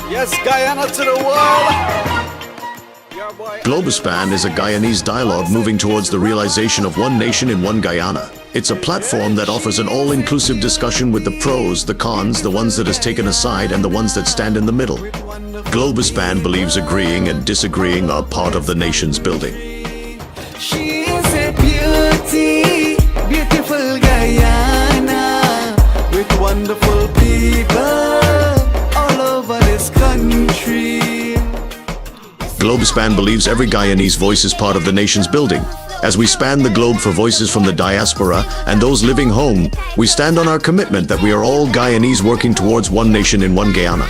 Yes, Guyana to the world. Globuspan is a Guyanese dialogue moving towards the realization of one nation in one Guyana. It's a platform that offers an all-inclusive discussion with the pros, the cons, the ones that is taken aside, and the ones that stand in the middle. Globuspan believes agreeing and disagreeing are part of the nation's building. She is a beauty, beautiful Guyana, with wonderful people all over this country. Globuspan believes every Guyanese voice is part of the nation's building. As we span the globe for voices from the diaspora and those living home, we stand on our commitment that we are all Guyanese working towards one nation in one Guyana.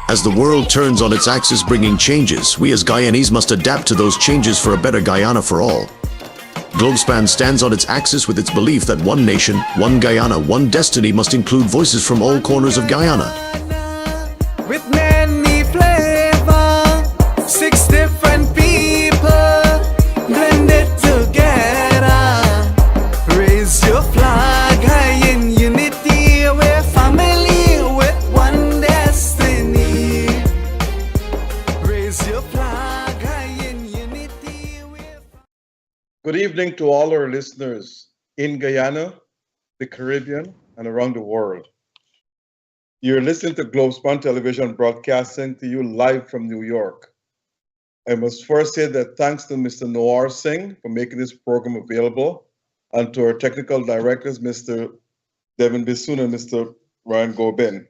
As the world turns on its axis bringing changes, we as Guyanese must adapt to those changes for a better Guyana for all. Globuspan stands on its axis with its belief that one nation, one Guyana, one destiny must include voices from all corners of Guyana. With many flavor, 6 different people blended together. Raise your flag high in unity, we're family with one destiny. Raise your flag high in unity. Good evening to all our listeners in Guyana, the Caribbean, and around the world. You're listening to Globuspan Television broadcasting to you live from New York. I must first say that thanks to Mr. Noir Singh for making this program available, and to our technical directors, Mr. Devin Bissoon and Mr. Ryan Gobin.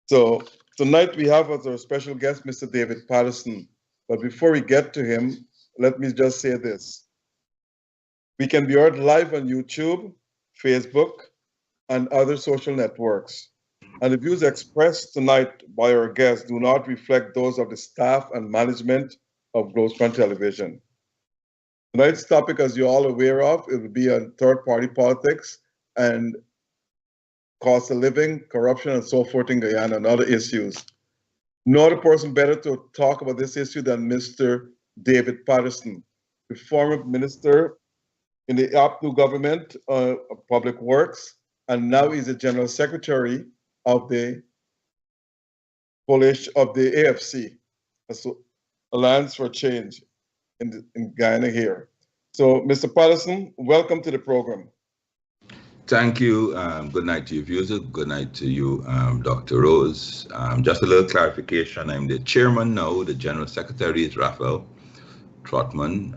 So tonight we have as our special guest, Mr. David Patterson. But before we get to him, let me just say this. We can be heard live on YouTube, Facebook, and other social networks. And the views expressed tonight by our guests do not reflect those of the staff and management of Globuspan Television. Tonight's topic, as you're all aware of, it will be on third-party politics and cost of living, corruption, and so forth in Guyana and other issues. No other person better to talk about this issue than Mr. David Patterson, the former minister in the APNU government of Public Works, and now he's the General Secretary of the AFC, Alliance for Change in Guyana here. So, Mr. Patterson, welcome to the program. Thank you. Good night to you, viewers. Good night to you, Dr. Rose. Just a little clarification. I'm the chairman now. The General Secretary is Raphael Trotman.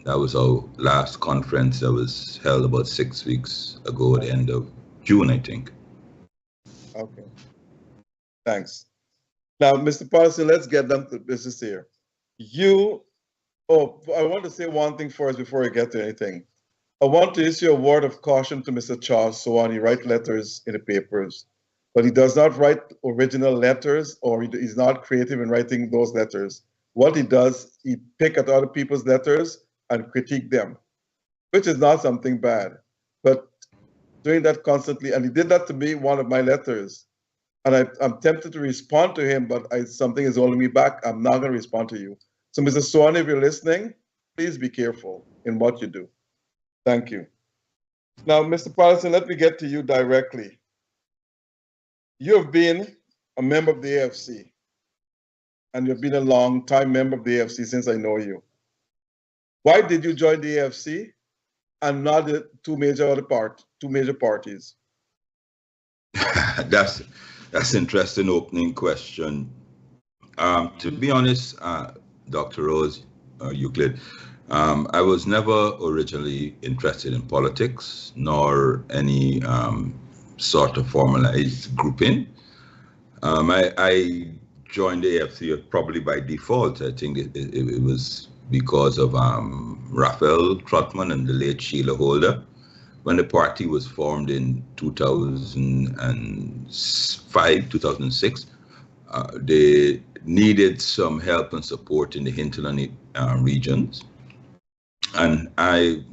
That was our last conference that was held about 6 weeks ago at the end of June, I think. Okay. Thanks. Now, Mr. Patterson, let's get down to business here. I want to say one thing first before I get to anything. I want to issue a word of caution to Mr. Charles Soane. He writes letters in the papers, but he does not write original letters, or he's not creative in writing those letters. What he does, he picks at other people's letters and critique them, which is not something bad. But doing that constantly, and he did that to me, one of my letters. And I'm tempted to respond to him, but something is holding me back. I'm not going to respond to you. So, Mr. Soane, if you're listening, please be careful in what you do. Thank you. Now, Mr. Patterson, let me get to you directly. You have been a member of the AFC, and you've been a long-time member of the AFC since I know you. Why did you join the AFC and not the two major parties? That's an interesting opening question. To be honest, Dr. Rose Euclid, I was never originally interested in politics nor any sort of formalized grouping. I joined the AFC probably by default. I think it was because of Raphael Trotman and the late Sheila Holder. When the party was formed in 2005, 2006, they needed some help and support in the hinterland regions. And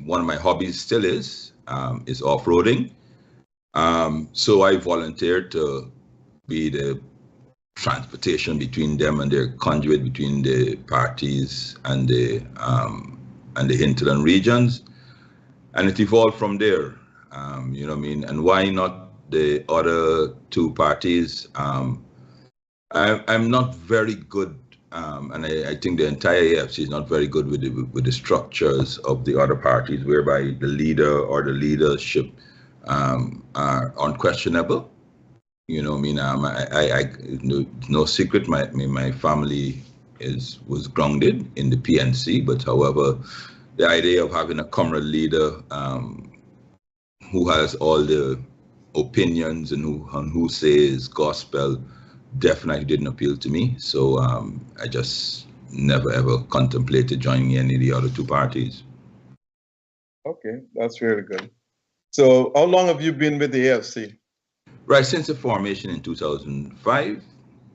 one of my hobbies still is off-roading. So I volunteered to be the transportation between them and their conduit between the parties and the and the hinterland regions, and it evolved from there. And why not the other two parties? I'm not very good, and I think the entire AFC is not very good with the structures of the other parties, whereby the leader or the leadership are unquestionable. No secret. My family was grounded in the PNC, but however, the idea of having a comrade leader who has all the opinions and who says gospel definitely didn't appeal to me. So I just never ever contemplated joining any of the other two parties. Okay, that's really good. So how long have you been with the AFC? Right, since the formation in 2005.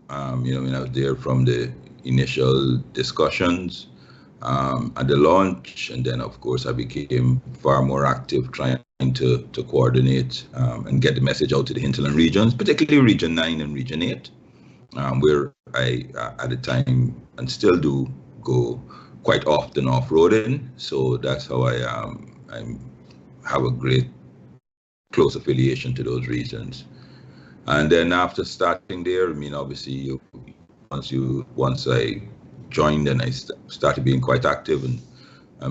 I was there from the initial discussions at the launch, and then of course I became far more active trying to coordinate and get the message out to the hinterland regions, particularly Region 9 and Region 8, where I at the time and still do go quite often off-roading. So that's how I have a great close affiliation to those regions. And then after starting there, obviously once I joined and I started being quite active and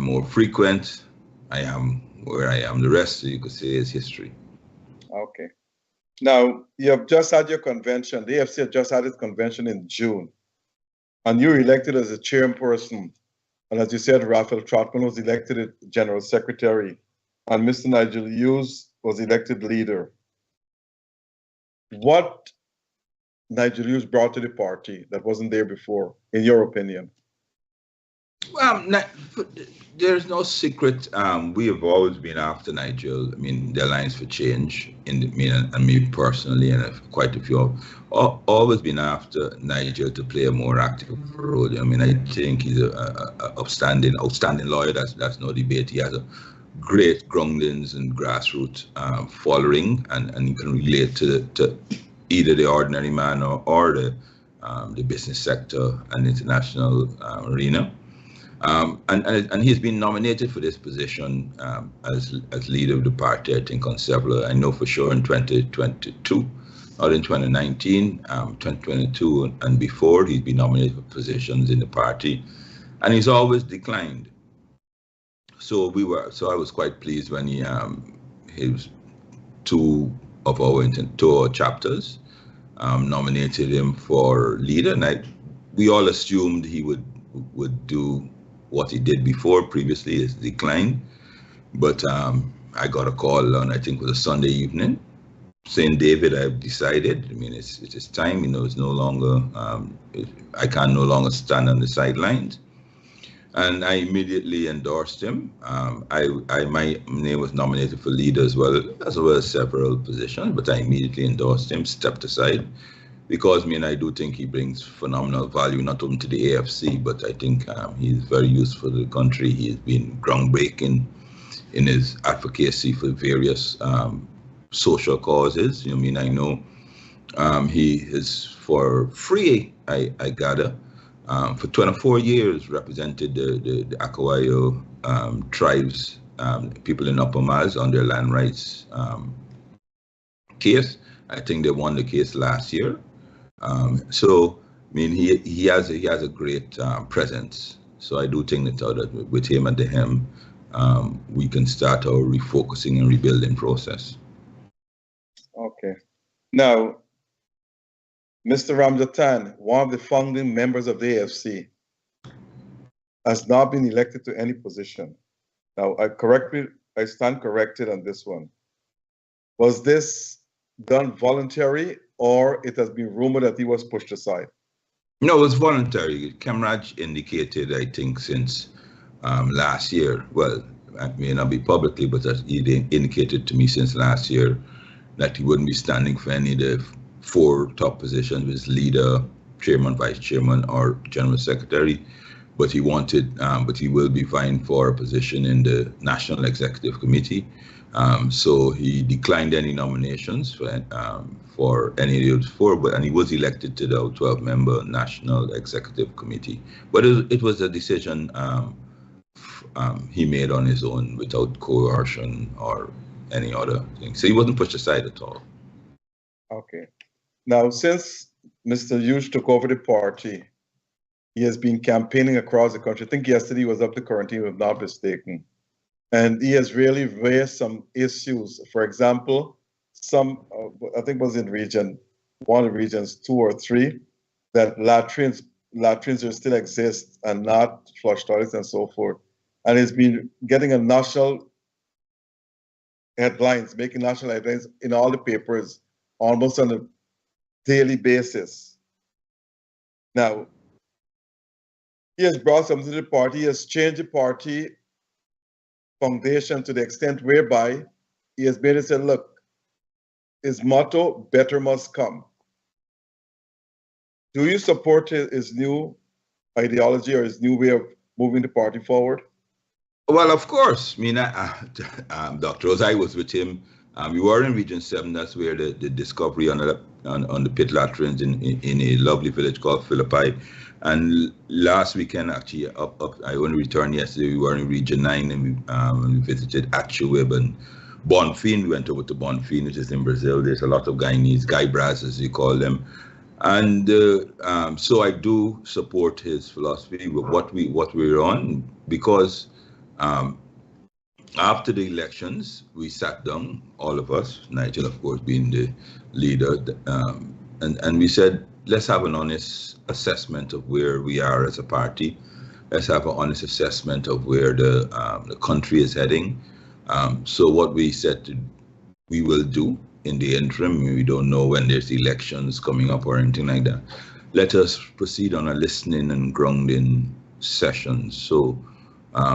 more frequent, I am where I am. The rest, you could say, is history. Okay. Now, you have just had your convention. The AFC had just had its convention in June. And you were elected as a chairperson. And as you said, Raphael Trotman was elected as general secretary. And Mr. Nigel Hughes was elected leader. What Nigel Hughes brought to the party that wasn't there before, in your opinion? Well, there's no secret. We have always been after Nigel. The Alliance for Change, and me personally, and quite a few, always been after Nigel to play a more active role. I think he's an outstanding lawyer. That's no debate. He has a great groundings and grassroots following, and he can relate to either the ordinary man or the business sector and international arena. And he's been nominated for this position as leader of the party, I think, on several. I know for sure in 2022, not in 2019, 2022 and before, he's been nominated for positions in the party, and he's always declined. So I was quite pleased when his two of our chapters nominated him for leader, and we all assumed he would do what he did before, previously, his decline. But I got a call on, I think it was a Sunday evening, saying, David, I've decided. It is time. It's no longer. I can no longer stand on the sidelines. And I immediately endorsed him. My name was nominated for leader as well as several positions, but I immediately endorsed him, stepped aside, because I do think he brings phenomenal value, not only to the AFC, but I think he's very useful to the country. He's been groundbreaking in his advocacy for various social causes. I know he is for free, I gather. For 24 years, represented the Akawayo tribes, people in Upper Miles, on their land rights case. I think they won the case last year. He has a great presence. So I do think that with him at the helm, we can start our refocusing and rebuilding process. Okay. Now, Mr. Ramjatan, one of the founding members of the AFC, has not been elected to any position. Now, I stand corrected on this one. Was this done voluntary, or it has been rumored that he was pushed aside? No, it was voluntary. Kemraj indicated, I think, since last year, well, it may not be publicly, but he indicated to me since last year that he wouldn't be standing for any of the 4 top positions, as leader, chairman, vice chairman, or general secretary, but he will be vying for a position in the National Executive Committee. So he declined any nominations for any of those 4, and he was elected to the 12-member National Executive Committee. But it was a decision he made on his own without coercion or any other thing. So he wasn't pushed aside at all. Okay. Now, since Mr. Hughes took over the party, he has been campaigning across the country. I think yesterday he was up to quarantine, if I'm not mistaken. And he has really raised some issues. For example, some, I think was in region, one of the regions 2 or 3, that latrines will still exist and not flush toilets and so forth. And he's been getting a national headlines, making national headlines in all the papers almost on a daily basis. Now, he has brought something to the party. He has changed the party foundation to the extent whereby he has made it say, look, his motto, better must come. Do you support his new ideology or his new way of moving the party forward? Well, of course. I mean, Dr. Rose, I was with him. We were in Region 7. That's where the discovery on the pit latrines in a lovely village called Philippi. And last weekend, actually, I only returned yesterday. We were in Region 9 and we visited Achuib and Bonfim. We went over to Bonfim, which is in Brazil. There's a lot of Guyanese, Guybras, as you call them. And so I do support his philosophy with what we're on, because after the elections, we sat down, all of us, Nigel, of course, being the leader, and we said, let's have an honest assessment of where we are as a party. Let's have an honest assessment of where the country is heading. So what we said we will do in the interim, we don't know when there's elections coming up or anything like that. Let us proceed on a listening and grounding session. So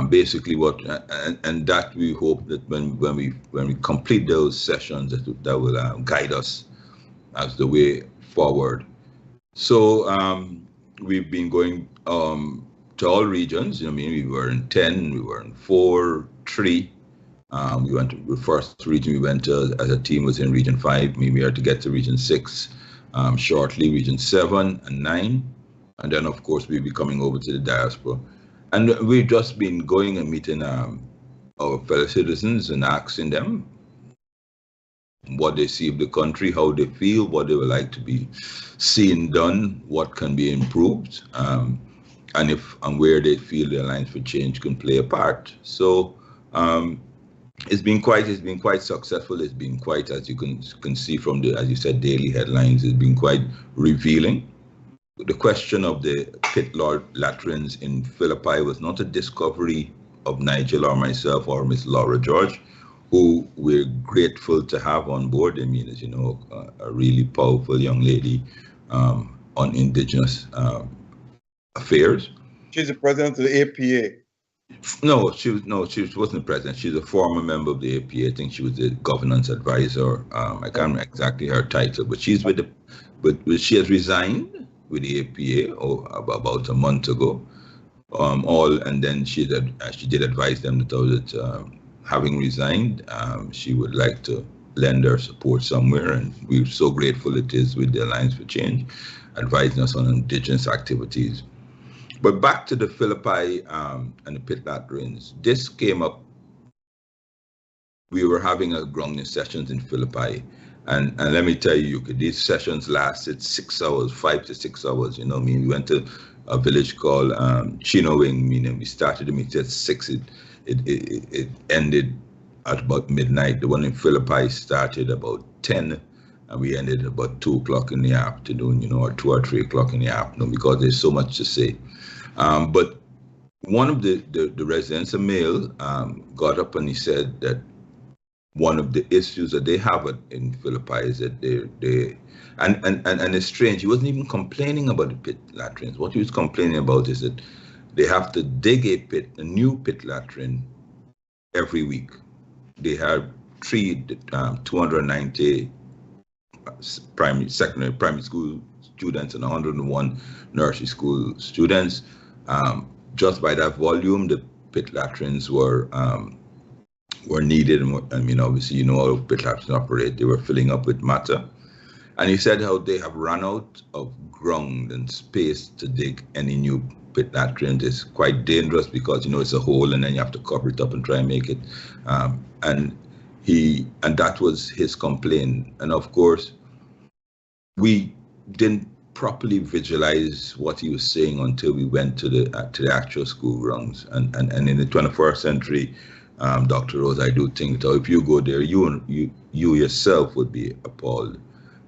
basically and that we hope that when we complete those sessions, that will guide us as the way forward. So we've been going to all regions. I mean, we were in 10, we were in 4, 3. We went to the first region we went to as a team was in Region 5. I mean, we are to get to Region 6 shortly, Region 7 and 9. And then, of course, we'll be coming over to the diaspora. And we've just been going and meeting our fellow citizens and asking them what they see of the country, how they feel, what they would like to be seen done, what can be improved, and where they feel the Alliance for Change can play a part. So it's been quite successful. It's been quite, as you can see from the, as you said, daily headlines. It's been quite revealing. The question of the pit latrines in Philippi was not a discovery of Nigel or myself or Miss Laura George, who we're grateful to have on board. I mean, as you know, a really powerful young lady on Indigenous affairs. She's the president of the APA. No, she wasn't president. She's a former member of the APA. I think she was the governance advisor. I can't remember exactly her title, but she's with but she has resigned with the APA about a month ago. And then she did advise them that having resigned, she would like to lend her support somewhere, and we're so grateful it is with the Alliance for Change, advising us on Indigenous activities. But back to the Philippi and the pit latrines. This came up. We were having a grounding sessions in Philippi, and let me tell you, these sessions lasted 6 hours, 5 to 6 hours. You know, I mean, we went to a village called Chinowing, meaning we started the meeting at 6. It ended at about midnight. The one in Philippi started about 10, and we ended about 2 o'clock in the afternoon, you know, or 2 or 3 o'clock in the afternoon, because there's so much to say. But one of the residents, a male, got up and he said that one of the issues that they have in Philippi is that and it's strange, he wasn't even complaining about the pit latrines. What he was complaining about is that they have to dig a new pit latrine every week. They have 290 primary school students and 101 nursery school students. Just by that volume, the pit latrines were needed. I mean, obviously, you know how pit latrines operate. They were filling up with matter. And he said how they have run out of ground and space to dig any new pit latrines is quite dangerous because, you know, it's a hole and then you have to cover it up and try and make it. And that was his complaint. And of course, we didn't properly visualize what he was saying until we went to the actual school grounds. And in the 21st century, Dr. Rose, I do think that if you go there, you yourself would be appalled.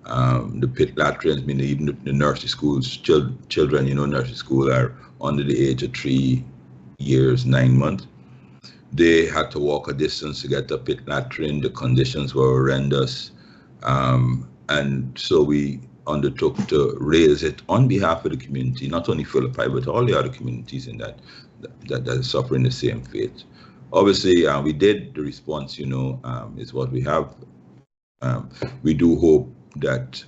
The pit latrines, I mean, even the nursery schools, children, you know, nursery school are under the age of 3 years, 9 months. They had to walk a distance to get the pit latrine. The conditions were horrendous. And so we undertook to raise it on behalf of the community, not only Philippi, but all the other communities in that are suffering the same fate. Obviously, we did. The response, you know, is what we have. We do hope that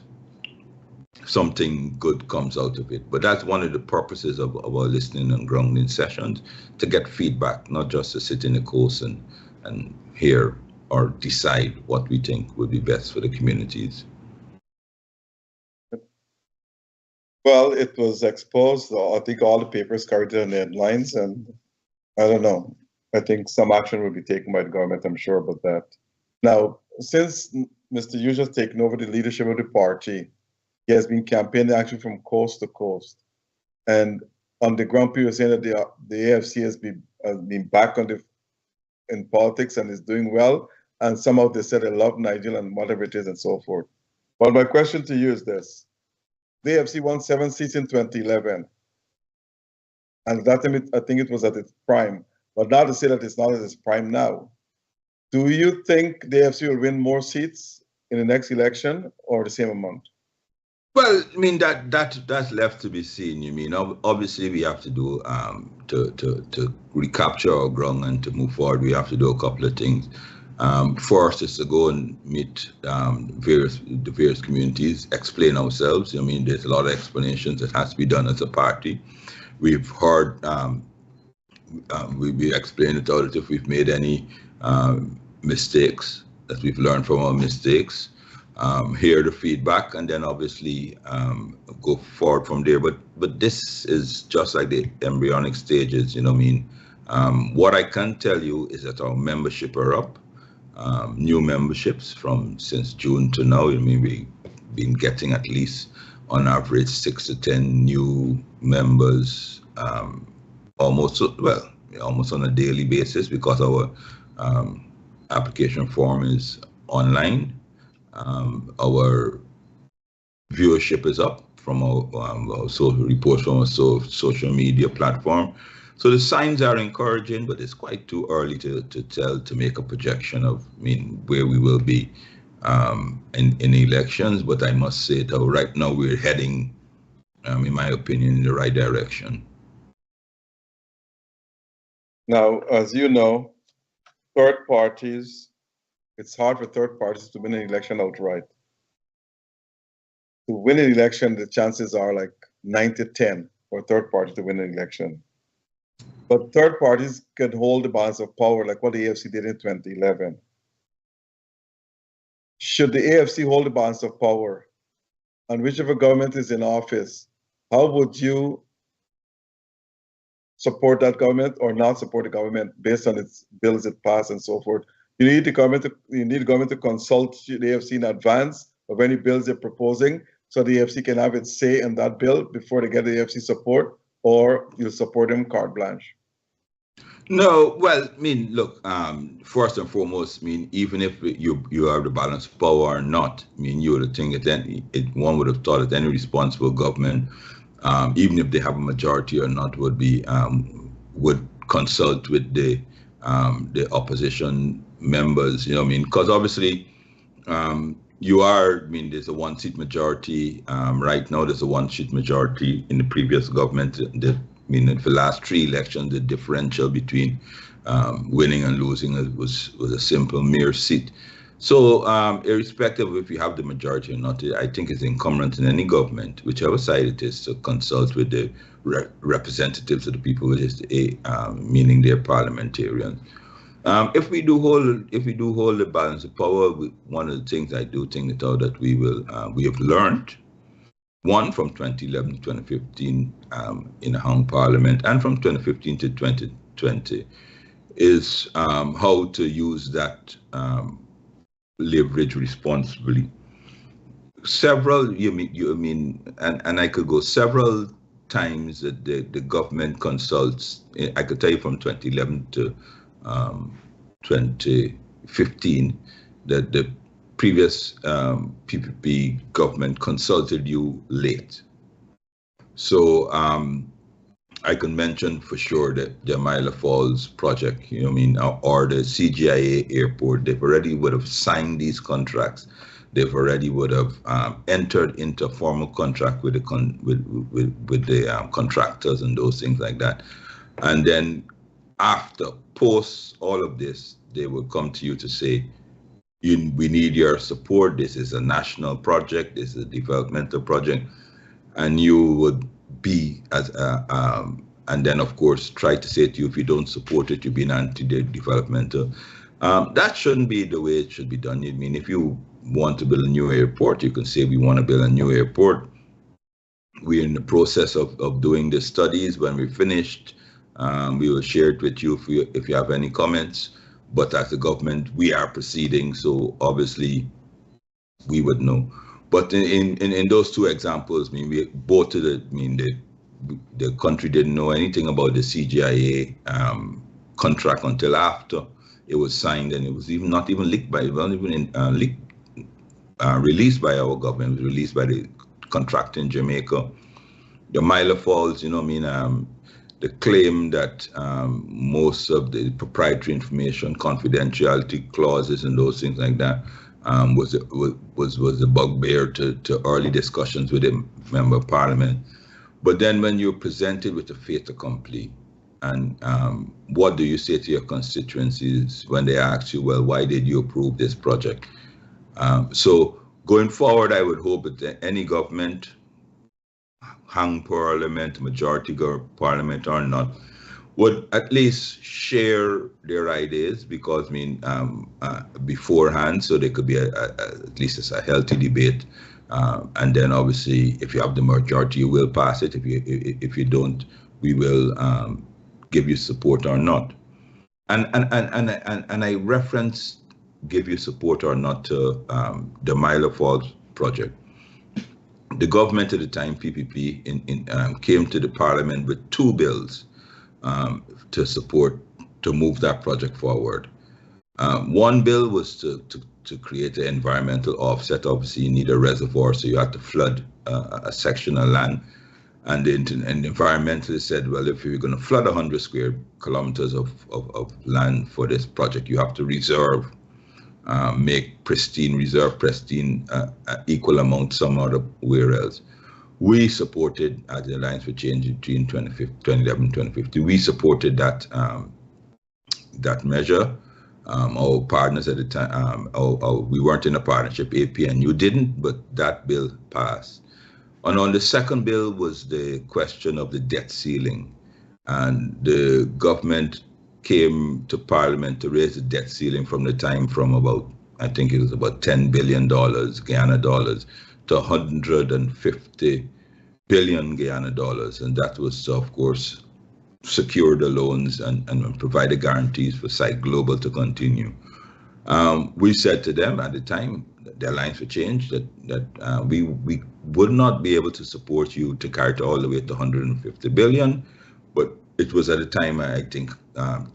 something good comes out of it. But that's one of the purposes of our listening and grounding sessions, to get feedback, not just to sit in the course and hear or decide what we think would be best for the communities. Well, it was exposed. I think all the papers carried it in the headlines, and I don't know. I think some action will be taken by the government, I'm sure about that. Now, since Mr. Hughes has taken over the leadership of the party, he has been campaigning actually from coast to coast. And on the ground, people are saying that the AFC has been back in politics and is doing well. And somehow they said they love Nigel and whatever it is and so forth. But my question to you is this. The AFC won 7 seats in 2011. And at that time, I think it was at its prime. But now to say that it's not at its prime now. Do you think the AFC will win more seats in the next election or the same amount? Well, I mean, that's left to be seen. You mean, obviously we have to do to recapture our ground and to move forward. We have to do a couple of things. First is to go and meet the various communities, explain ourselves. I mean, there's a lot of explanations that has to be done as a party. We've heard, we explained it out if we've made any mistakes, that we've learned from our mistakes, hear the feedback, and then obviously go forward from there. But this is just like the embryonic stages, you know what I mean? What I can tell you is that our membership are up. New memberships since June to now. I mean, we've been getting at least on average 6 to 10 new members, almost on a daily basis, because our application form is online. Our viewership is up from our social reports from our social media platform. So the signs are encouraging, but it's quite too early to make a projection of, I mean, where we will be in elections. But I must say that right now we're heading, in my opinion, in the right direction. Now, as you know, third parties, it's hard for third parties to win an election outright. To win an election, the chances are like 9 to 10 for a third party to win an election. But third parties can hold the balance of power like what the AFC did in 2011. Should the AFC hold the balance of power, and whichever government is in office, how would you support that government or not support the government based on its bills it passed and so forth? You need the government to consult the AFC in advance of any bills they're proposing, so the AFC can have its say in that bill before they get the AFC support, or you'll support them carte blanche. No, well, I mean, look, first and foremost, I mean, even if you have the balance of power or not, I mean, you would think that one would have thought that any responsible government, even if they have a majority or not, would consult with the opposition members, you know what I mean? Because obviously, there's a one-seat majority. Right now, there's a one-seat majority in the previous government. For the last 3 elections, the differential between winning and losing was a simple mere seat. So irrespective of if you have the majority or not, I think it's incumbent in any government, whichever side it is, to consult with the representatives of the people, which is meaning their parliamentarians. If we do hold the balance of power, one of the things I do think that we have learned one from 2011 to 2015 in the Hong Parliament, and from 2015 to 2020, is how to use that leverage responsibly. Several, and I could go several times that the government consults. I could tell you from 2011 to 2015 that the previous PPP government consulted you late. So I can mention for sure that the Amaila Falls project, or the CGIA airport, they've already would have signed these contracts. They've already would have entered into a formal contract with the contractors and those things like that. And then post all of this, they will come to you to say, we need your support. This is a national project. This is a developmental project. And you would be and then of course try to say to you, if you don't support it, you've been anti-developmental. That shouldn't be the way it should be done. If you want to build a new airport, you can say we want to build a new airport. We're in the process of doing the studies. When we're finished, we will share it with you if you have any comments. But as the government, we are proceeding, so obviously we would know. But in those two examples, we both of the country didn't know anything about the CGIA contract until after it was signed, and it was not even leaked by, released by our government. It was released by the contractor in Jamaica. The Amaila Falls, the claim that most of the proprietary information, confidentiality clauses, and those things like that was a bugbear to early discussions with the member of parliament. But then when you're presented with a fait accompli, and what do you say to your constituencies when they ask you, well, why did you approve this project? So going forward, I would hope that any government, hung parliament, majority parliament or not, would at least share their ideas, because beforehand, so there could be at least a healthy debate. And then obviously, if you have the majority, you will pass it. If you don't, we will give you support or not. And I reference give you support or not to the Amaila Falls project. The government at the time, PPP, came to the parliament with 2 bills to move that project forward. One bill was to create an environmental offset. Obviously, you need a reservoir, so you have to flood a section of land. And the environmentalists said, well, if you're going to flood 100 square kilometers of land for this project, you have to reserve, make pristine, reserve pristine, equal amount somewhere else. We supported, as the Alliance for Change between 2011 and 2015, we supported that measure. Our partners at the time, we weren't in a partnership, APNU didn't, but that bill passed. And on the second bill was the question of the debt ceiling. And the government came to Parliament to raise the debt ceiling from about, I think it was about $10 billion Guyana dollars to 150 billion Guyana dollars. And that was to, of course, secure the loans and provide the guarantees for Site Global to continue. We said to them at the time, the Alliance for Change, that we would not be able to support you to carry it all the way to 150 billion, but it was at the time, I think,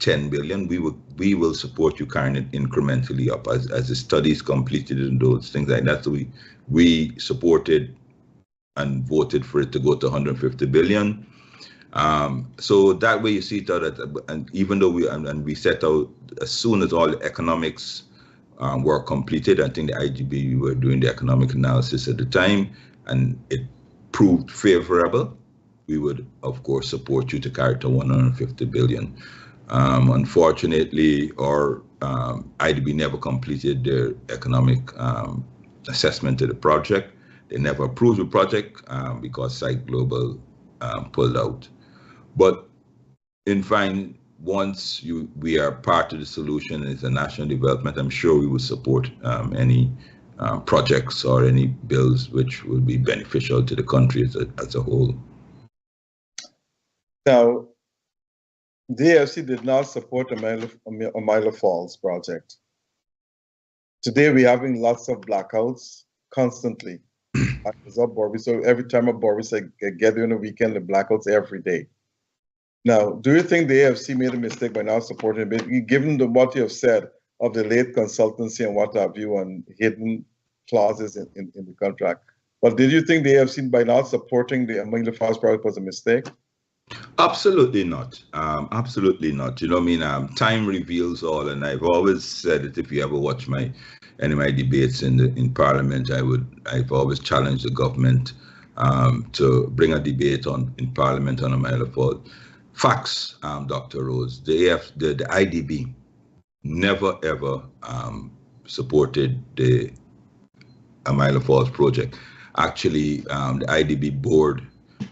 10 billion. We will support you carrying it incrementally up as the studies completed and those things like that. So we supported and voted for it to go to 150 billion. So that way you see that, and even though we set out as soon as all the economics were completed, I think the IGB were doing the economic analysis at the time, and it proved favorable, we would of course support you to carry to 150 billion. Unfortunately, our IDB never completed their economic assessment of the project. They never approved the project because Site Global pulled out. But in fine, once we are part of the solution, it's a national development, I'm sure we will support any projects or any bills which would be beneficial to the country as a whole. Now, the AFC did not support Amaila Falls project. Today, we're having lots of blackouts constantly. So every time a Boris get on the weekend, the blackouts every day. Now, do you think the AFC made a mistake by not supporting it, given what you have said of the late consultancy and what have you and hidden clauses in the contract? But did you think the AFC by not supporting the Amaila Falls project was a mistake? Absolutely not. Absolutely not. You know, time reveals all, and I've always said it. If you ever watch any of my debates in Parliament, I've always challenged the government to bring a debate in Parliament on Amaila Falls. Facts, Dr. Rose. The IDB never ever supported the Amaila Falls project. Actually, the IDB board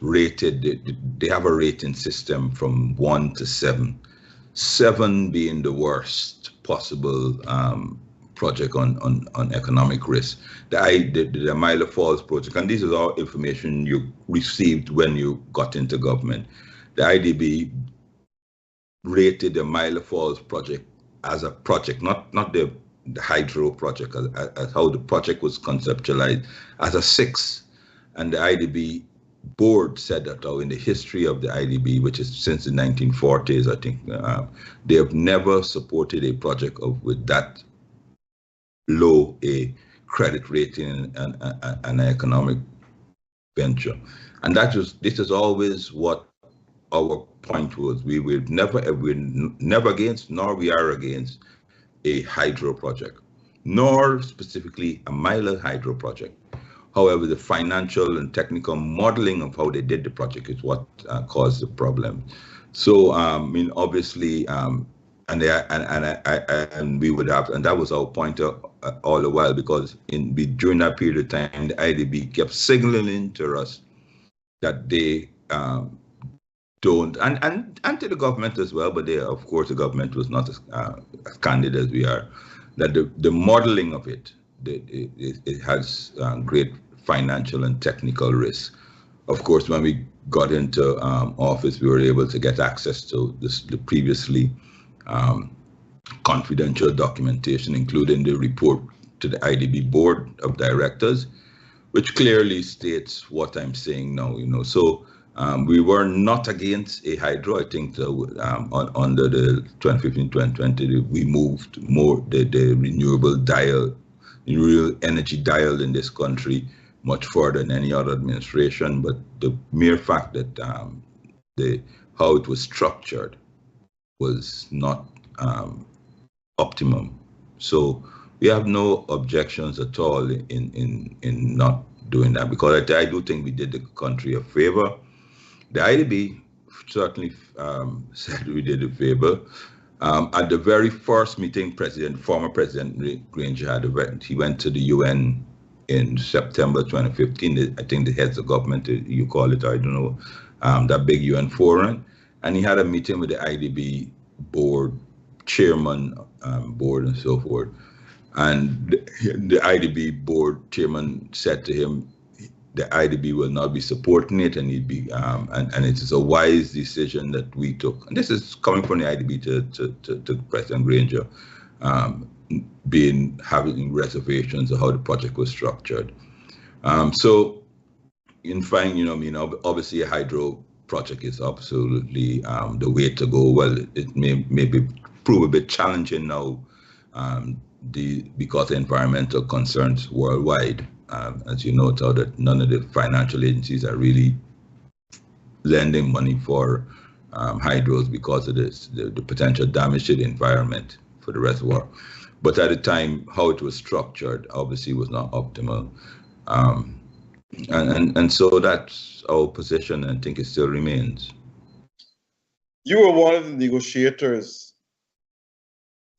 they have a rating system from 1 to 7, 7 being the worst possible project on economic risk. The Amaila Falls project, and this is all information you received when you got into government. The IDB rated the Amaila Falls project as a project, not the hydro project, as how the project was conceptualized, as a 6. And the IDB board said that in the history of the IDB, which is since the 1940s, I think, they have never supported a project with that low a credit rating and an economic venture. And this is always what our point was. We're never against, nor we are against a hydro project, nor specifically a Amaila hydro project. However, the financial and technical modeling of how they did the project is what caused the problem. So, obviously, and we would have, and that was our point all the while, because during that period of time, the IDB kept signaling to us that they don't, and to the government as well, but of course, the government was not as candid as we are, that the modeling of it has great financial and technical risk. Of course, when we got into office, we were able to get access to the previously confidential documentation, including the report to the IDB board of directors, which clearly states what I'm saying now. So we were not against a hydro. I think under the 2015-2020, we moved more the renewable energy dial in this country much further than any other administration. But the mere fact that how it was structured was not optimum. So we have no objections at all in not doing that, because I do think we did the country a favor. The IDB certainly said we did a favor. At the very first meeting, former President Granger he went to the UN in September 2015. I think the heads of government, you call it, I don't know, that big UN forum, and he had a meeting with the IDB board chairman, board and so forth. And the IDB board chairman said to him, the IDB will not be supporting it, and and it is a wise decision that we took. And this is coming from the IDB to President Granger, having reservations of how the project was structured. So, in fine, obviously a hydro project is absolutely the way to go. Well, it may prove a bit challenging now, because of environmental concerns worldwide. As you note, that none of the financial agencies are really lending money for hydros because of the potential damage to the environment for the reservoir. But at the time, how it was structured obviously was not optimal. And so that's our position, and I think it still remains. You were one of the negotiators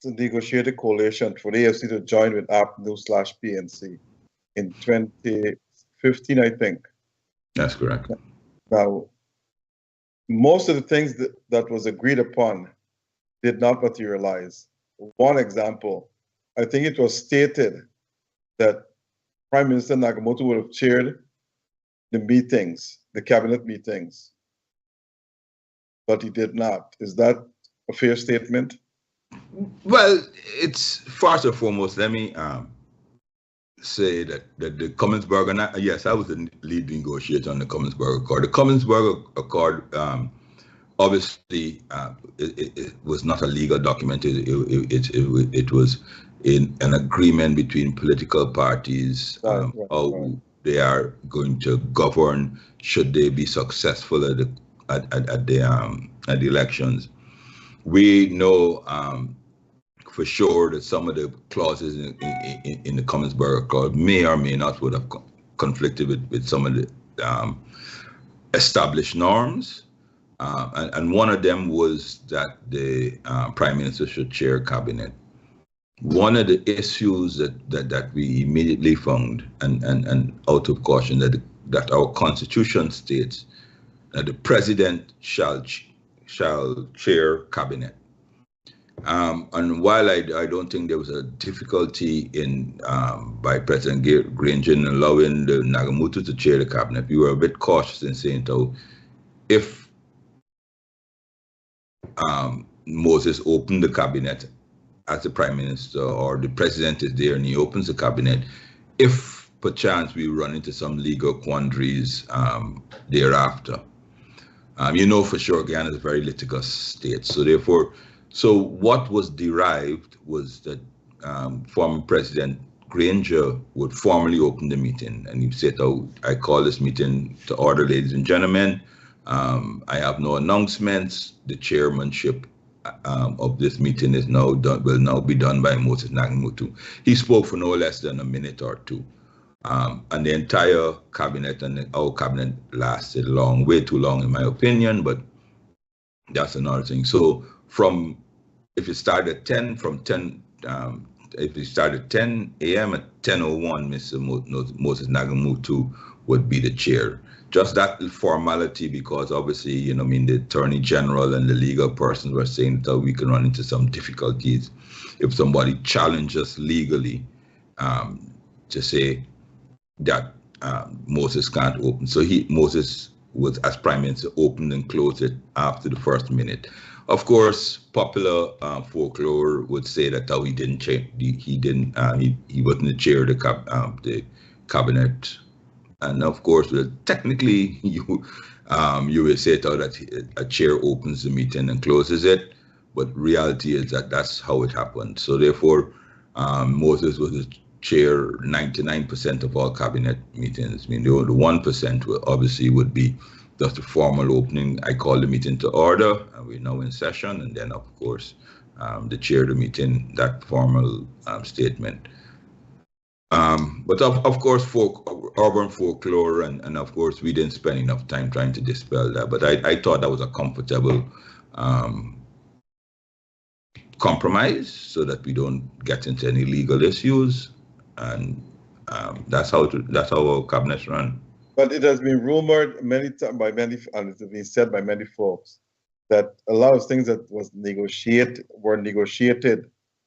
to negotiate a coalition for the AFC to join with APNU/PNC in 2015, I think. That's correct. Now, most of the things that was agreed upon did not materialize. One example, I think it was stated that Prime Minister Nagamoto would have chaired the meetings, the cabinet meetings, but he did not. Is that a fair statement? Well, it's first and foremost, let me say that the Commonsburg, and yes, I was the lead negotiator on the Commonsburg Accord. The Commonsburg Accord, obviously, it was not a legal document. It was an agreement between political parties, how they are going to govern should they be successful at the elections. We know for sure that some of the clauses in the Commonsburg Accord may or may not would have conflicted with some of the established norms. And one of them was that the Prime Minister should chair cabinet. One of the issues that we immediately found, and out of caution, that our Constitution states that the President shall chair cabinet. And while I don't think there was a difficulty in by President Granger in allowing the Nagamoto to chair the cabinet, we were a bit cautious in saying, so if Moses opened the cabinet as the Prime Minister, or the President is there and he opens the cabinet, if perchance we run into some legal quandaries thereafter. You know for sure Guyana is a very litigious state, so therefore, what was derived was that former President Granger would formally open the meeting, and he said, "Oh, I call this meeting to order, ladies and gentlemen. I have no announcements. The chairmanship of this meeting is now done, will now be done by Moses Nagamoto." He spoke for no less than a minute or two. And the entire cabinet and our cabinet lasted long, way too long in my opinion, but that's another thing. So if you start at 10, if you start at 10 a.m. at 10:01, Mr. Moses Nagamoto would be the chair. Just that formality, because obviously, the Attorney General and the legal persons were saying that we can run into some difficulties if somebody challenges legally to say that Moses can't open. So Moses was, as Prime Minister, opened and closed it after the first minute. Of course, popular folklore would say that he didn't change. He wasn't the chair of the cabinet. And of course, technically, you will say that a chair opens the meeting and closes it, but reality is that that's how it happened. So therefore, Moses was the chair 99% of all cabinet meetings. I mean, the 1% obviously would be just a formal opening. I call the meeting to order, and we're now in session, and then of course, the chair of the meeting, that formal statement. But of course, urban folklore, and of course, we didn't spend enough time trying to dispel that. But I thought that was a comfortable compromise, so that we don't get into any legal issues, and that's how our cabinets run. But it has been rumored many times by many, and it's been said by many folks, that a lot of things that were negotiated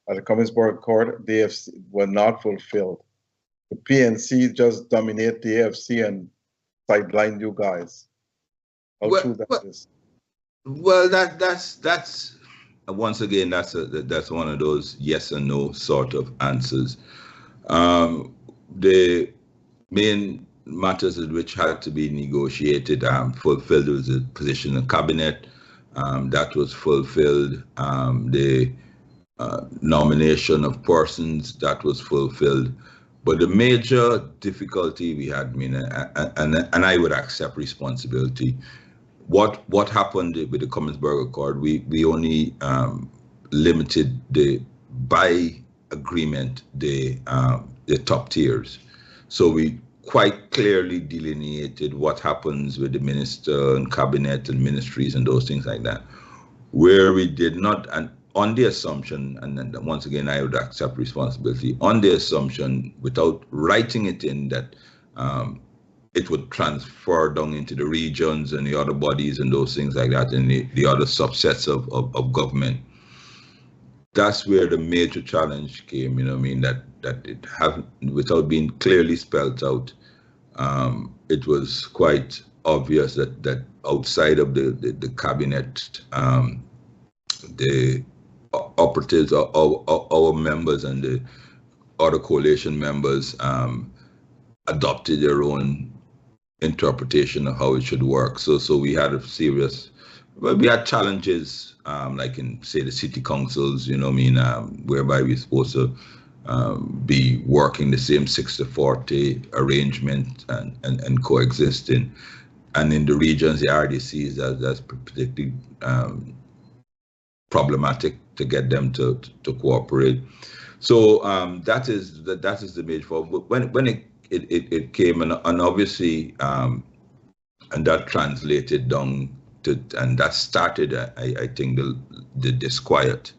at the Commonsburg Accord, the AFC, were not fulfilled. The PNC just dominate the AFC and sideline you guys. How true that is? Well, that's once again, that's one of those yes and no sort of answers. The main matters which had to be negotiated fulfilled was the position of cabinet. That was fulfilled. The nomination of persons, that was fulfilled. But the major difficulty we had, and I would accept responsibility. What happened with the Commonsburg Accord? We only limited by agreement the top tiers. So we quite clearly delineated what happens with the minister and cabinet and ministries and those things like that. Where we did not, and on the assumption, and then once again, I would accept responsibility, on the assumption, without writing it in, that it would transfer down into the regions and the other bodies and those things like that, and the other subsets of government. That's where the major challenge came, that that it haven't, without being clearly spelled out. It was quite obvious that outside of the cabinet, the operatives, our members and the other coalition members adopted their own interpretation of how it should work. So we had a serious, well, we had challenges, like in, say, the city councils, you know what I mean, whereby we're supposed to be working the same 60-40 arrangement and coexisting. And in the regions, the RDCs, that's particularly problematic to get them to cooperate. So that is the major problem. But when it came, and obviously, and that translated down to, and that started, I think, the disquiet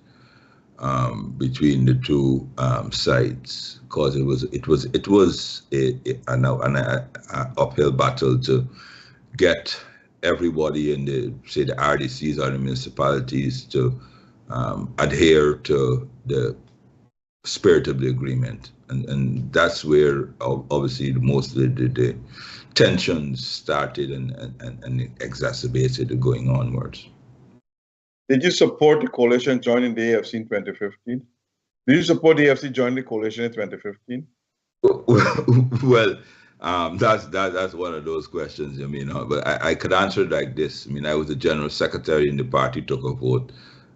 between the two sides, because it was an uphill battle to get everybody in the, say, the RDCs or the municipalities to adhere to the spirit of the agreement, and that's where obviously most of the tensions started and exacerbated going onwards. Did you support the coalition joining the AFC in 2015? Did you support the AFC joining the coalition in 2015? Well, that's one of those questions, I mean, but I could answer it like this. I mean, I was the general secretary and the party took a vote,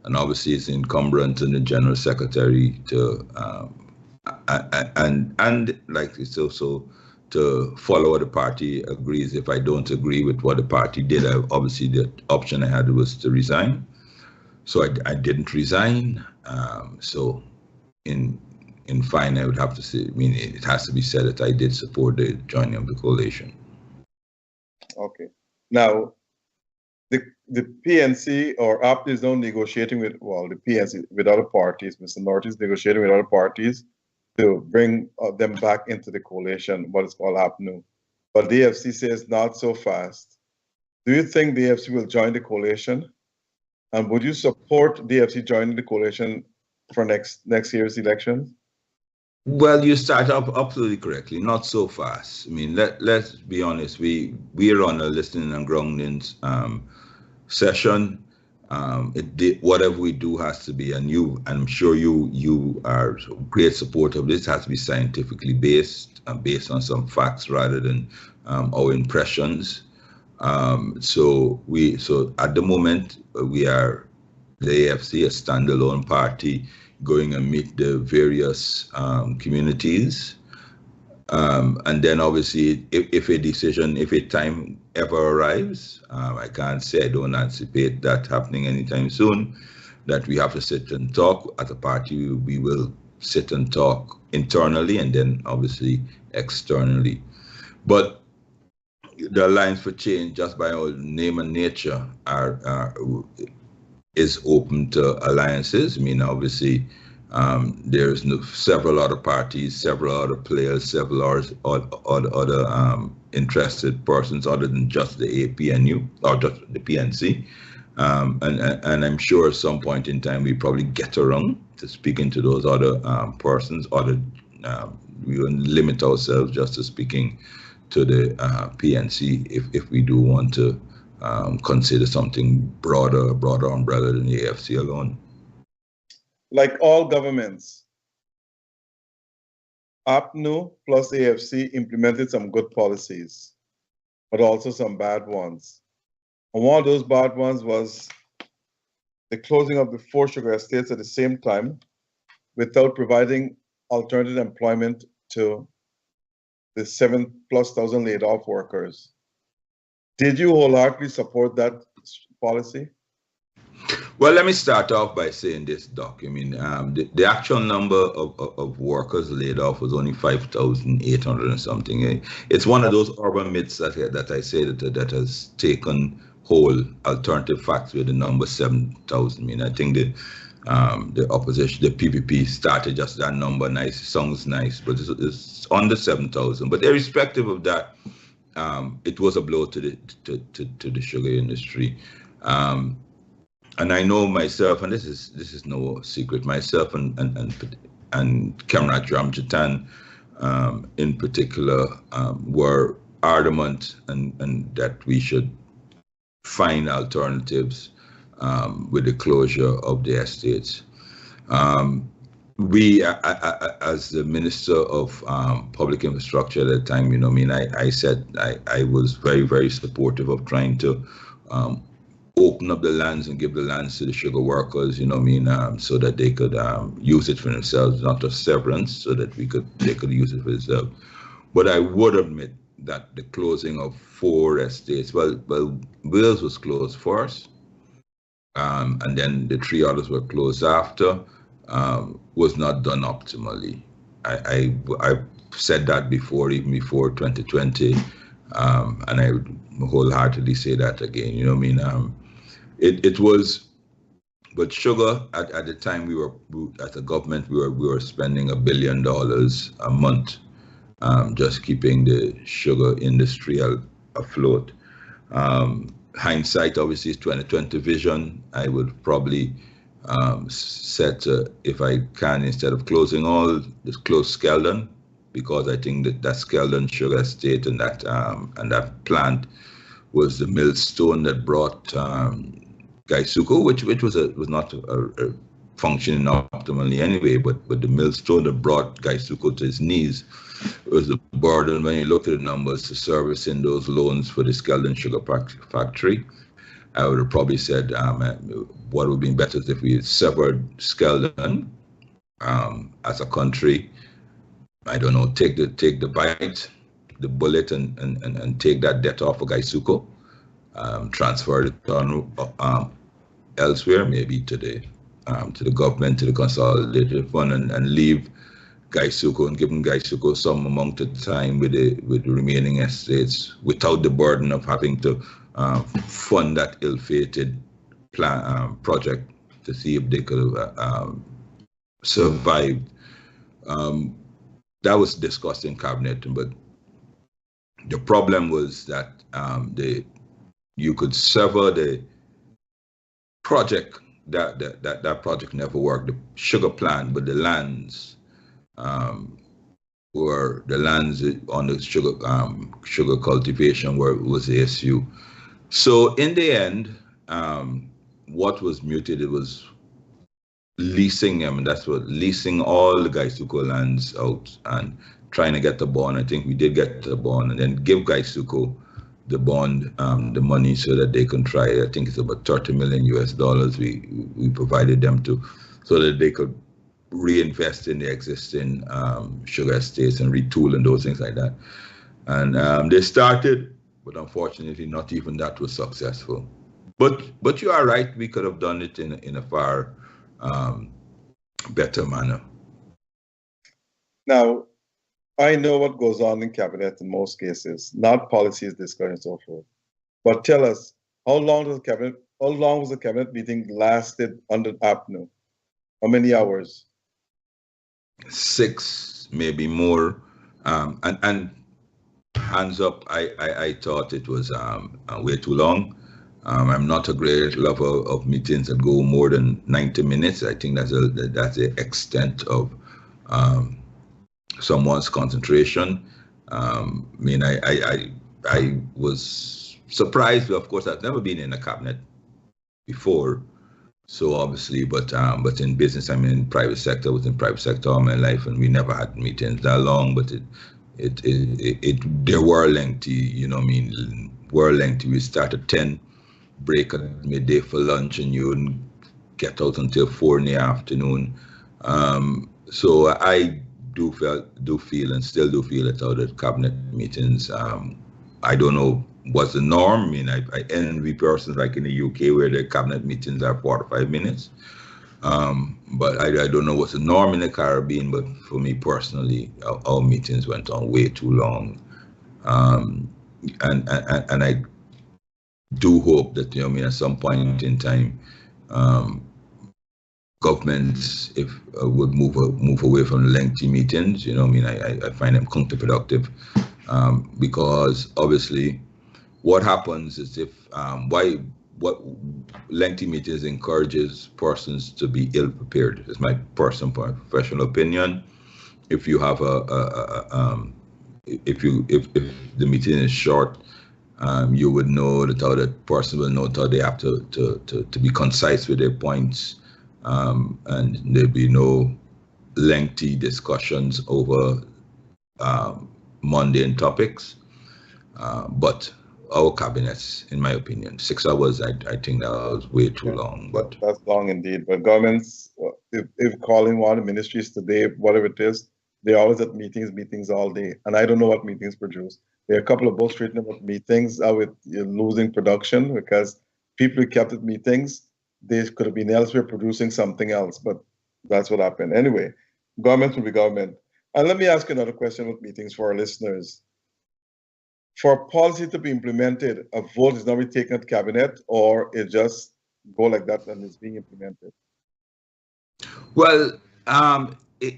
and obviously it's incumbent on the general secretary to and like it's also to follow what the party agrees. If I don't agree with what the party did, obviously the option I had was to resign. So I didn't resign. So in fine, I would have to say, I mean, it has to be said that I did support the joining of the coalition. Okay. Now, the PNC or APT is now negotiating with, well, the PNC with other parties. Mr. North is negotiating with other parties to bring them back into the coalition, what is called APNU. But the AFC says not so fast. Do you think the AFC will join the coalition? And would you support the AFC joining the coalition for next year's elections? Well, you start up absolutely correctly. Not so fast. I mean, let's be honest. We are on a listening and grounding session. Whatever we do has to be, and I'm sure you are great support of this. Has to be scientifically based, based on some facts rather than our impressions. So at the moment we are the AFC, a standalone party, going and meet the various communities, and then obviously if a time ever arrives, I can't say, I don't anticipate that happening anytime soon, that we have to sit and talk as a party. We will sit and talk internally and then obviously externally. But the Alliance for Change, just by our name and nature, is open to alliances. I mean, obviously, there's several other parties, several other players, several other interested persons other than just the APNU or just the PNC. And I'm sure at some point in time we probably get around to speaking to those other persons. We won't limit ourselves just to speaking to the PNC if we do want to consider something broader umbrella than the AFC alone. Like all governments, APNU plus AFC implemented some good policies, but also some bad ones. And one of those bad ones was the closing of the 4 sugar estates at the same time without providing alternative employment to the 7,000+ laid off workers. Did you wholeheartedly support that policy? Well, let me start off by saying this, Doc. I mean, the actual number of workers laid off was only 5,800 and something. It's one of those urban myths that I say that has taken hold. Alternative facts with the number 7,000. I mean, I think the opposition, the PPP, started just that number. Nice, sounds nice, but it's under 7,000. But irrespective of that, it was a blow to the sugar industry. And I know myself, and this is no secret, myself and Kemrat Ramjatan in particular were adamant and that we should find alternatives with the closure of the estates. We, as the Minister of Public Infrastructure at the time, I said I was very, very supportive of trying to open up the lands and give the lands to the sugar workers, so that they could use it for themselves, not just severance, so that they could use it for themselves. But I would admit that the closing of 4 estates, well, Wales was closed first, and then the 3 others were closed after. Was not done optimally. I said that before, even before 2020, and I wholeheartedly say that again. It was, but sugar at the time we were as a government we were spending $1 billion a month, just keeping the sugar industry afloat. Hindsight obviously is 2020 vision. I would probably set if I can, instead of closing all, just close Skeldon, because I think that Skeldon sugar estate and that plant was the millstone that brought Gaisuko, which was not functioning optimally anyway, but the millstone that brought Gaisuko to his knees was the burden when you looked at the numbers to servicing those loans for the Skeldon sugar factory. I would have probably said what would be better is if we had severed Skeldon as a country. I don't know, take the bite, the bullet, and take that debt off of Gaisuko, transfer it on elsewhere, maybe to the government, to the consolidated fund, and leave Gaisuko and giving Gaisuko some amount of time with the remaining estates without the burden of having to fund that ill-fated project to see if they could have survived. That was discussed in cabinet, but the problem was that you could sever the project. That project never worked. The sugar plant, but the lands were the lands on the sugar cultivation was the issue. So in the end, what was muted, it was leasing them, and that's what leasing all the Gaisuko lands out and trying to get the bond. I think we did get the bond, and then give Gaisuko the bond, the money, so that they can try. I think it's about $30 million US we provided them to, so that they could reinvest in the existing sugar estates and retool and those things like that. And they started. But unfortunately, not even that was successful. But you are right. We could have done it in a far better manner. Now, I know what goes on in cabinet in most cases, not policies discussed and so forth. But tell us, how long was the cabinet meeting lasted under APNU? How many hours? 6, maybe more, and. Hands up, I thought it was way too long. I'm not a great lover of meetings that go more than 90 minutes. I think that's the extent of someone's concentration. I was surprised. Of course, I've never been in a cabinet before, so obviously, but in business, I'm in private sector. I was in private sector all my life, and we never had meetings that long. But they were lengthy, were lengthy. We start at 10, break at midday for lunch, and you wouldn't get out until 4 in the afternoon. So I do feel and still do feel that out at cabinet meetings, I don't know what's the norm. I envy persons like in the UK where their cabinet meetings are 45 minutes. But I don't know what's the norm in the Caribbean, but for me personally, our meetings went on way too long. And I do hope that, at some point in time, governments would move away from lengthy meetings. I find them counterproductive, because obviously what happens is if what lengthy meetings encourages persons to be ill prepared. It's my personal professional opinion. If you have if the meeting is short, you would know that how that person will know how they have to be concise with their points, and there'll be no lengthy discussions over mundane topics. But our cabinets, in my opinion, 6 hours, I think that was way too long. But that's long indeed. But governments, if calling one of the ministries today, whatever it is, they're always at meetings all day. And I don't know what meetings produce. There are a couple of books written about meetings with losing production because people who kept at meetings, they could have been elsewhere producing something else. But that's what happened. Anyway, government will be government. And let me ask you another question with meetings for our listeners. For policy to be implemented, a vote is not really taken at cabinet, or it just go like that and it's being implemented? Well,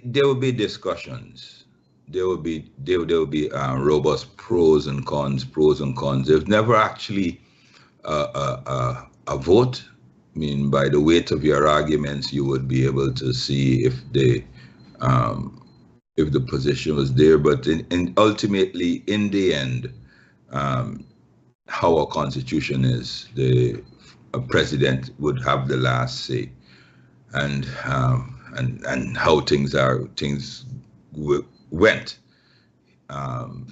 there will be discussions. There will be robust pros and cons. There's never actually a vote. I mean, by the weight of your arguments, you would be able to see if the position was there. But ultimately, in the end, how our constitution is, a president would have the last say, and how things went. The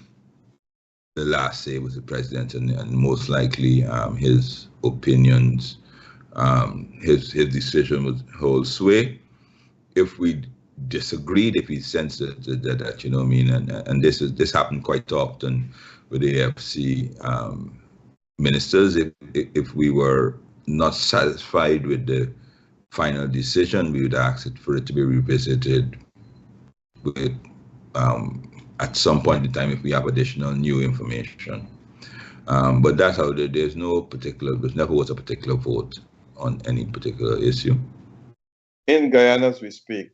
last say was the president, and most likely his opinions, his decision would hold sway. If we disagreed, if he sensed that you know what I mean, and this happened quite often with the AFC ministers. If we were not satisfied with the final decision, we would ask for it to be revisited with at some point in time if we have additional new information. But that's how there's never was a particular vote on any particular issue. In Guyana, as we speak,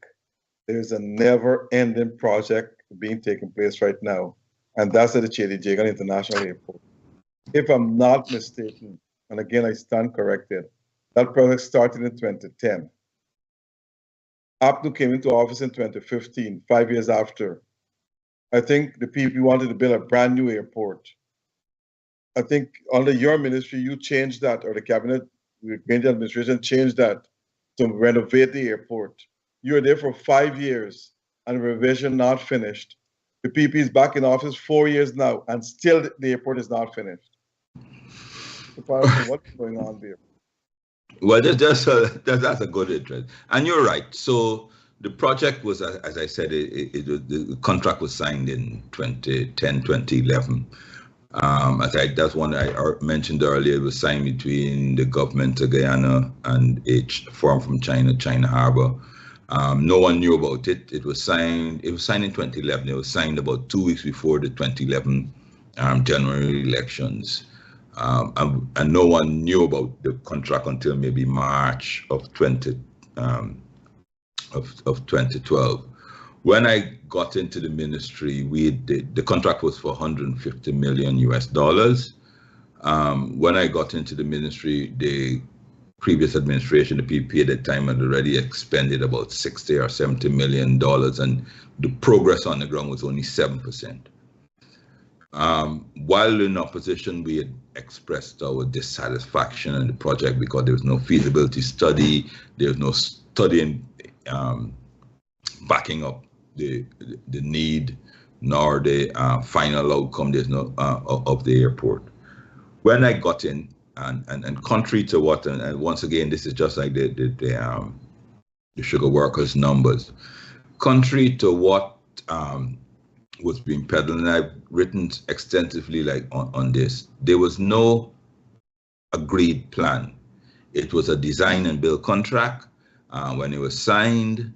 there's a never-ending project being taken place right now, and that's at the Chedi-Jagan International Airport. If I'm not mistaken, and again, I stand corrected, that project started in 2010. APNU came into office in 2015, 5 years after. I think the PPP wanted to build a brand new airport. I think under your ministry, you changed that, or the cabinet, the Green administration changed that to renovate the airport. You were there for 5 years and revision not finished. The PP is back in office 4 years now, and still the airport is not finished. So, Patterson, what's going on there? Well, that's a good interest, and you're right. So the project was, as I said, the contract was signed in 2010, 2011. That's one I mentioned earlier. It was signed between the government of Guyana and a firm from China Harbor. No one knew about it. It was signed in 2011. It was signed about 2 weeks before the 2011 January elections. And no one knew about the contract until maybe March of 2012. When I got into the ministry, the contract was for $150 million US. When I got into the ministry, the previous administration, the PP at the time, had already expended about $60 or $70 million, and the progress on the ground was only 7%. While in opposition, we had expressed our dissatisfaction in the project because there was no feasibility study, there was no study backing up the need, nor the final outcome. There's no of the airport. When I got in, and contrary to what, and once again, this is just like the sugar workers' numbers, contrary to what was being peddled, and I've written extensively on this, there was no agreed plan. It was a design and build contract. When it was signed,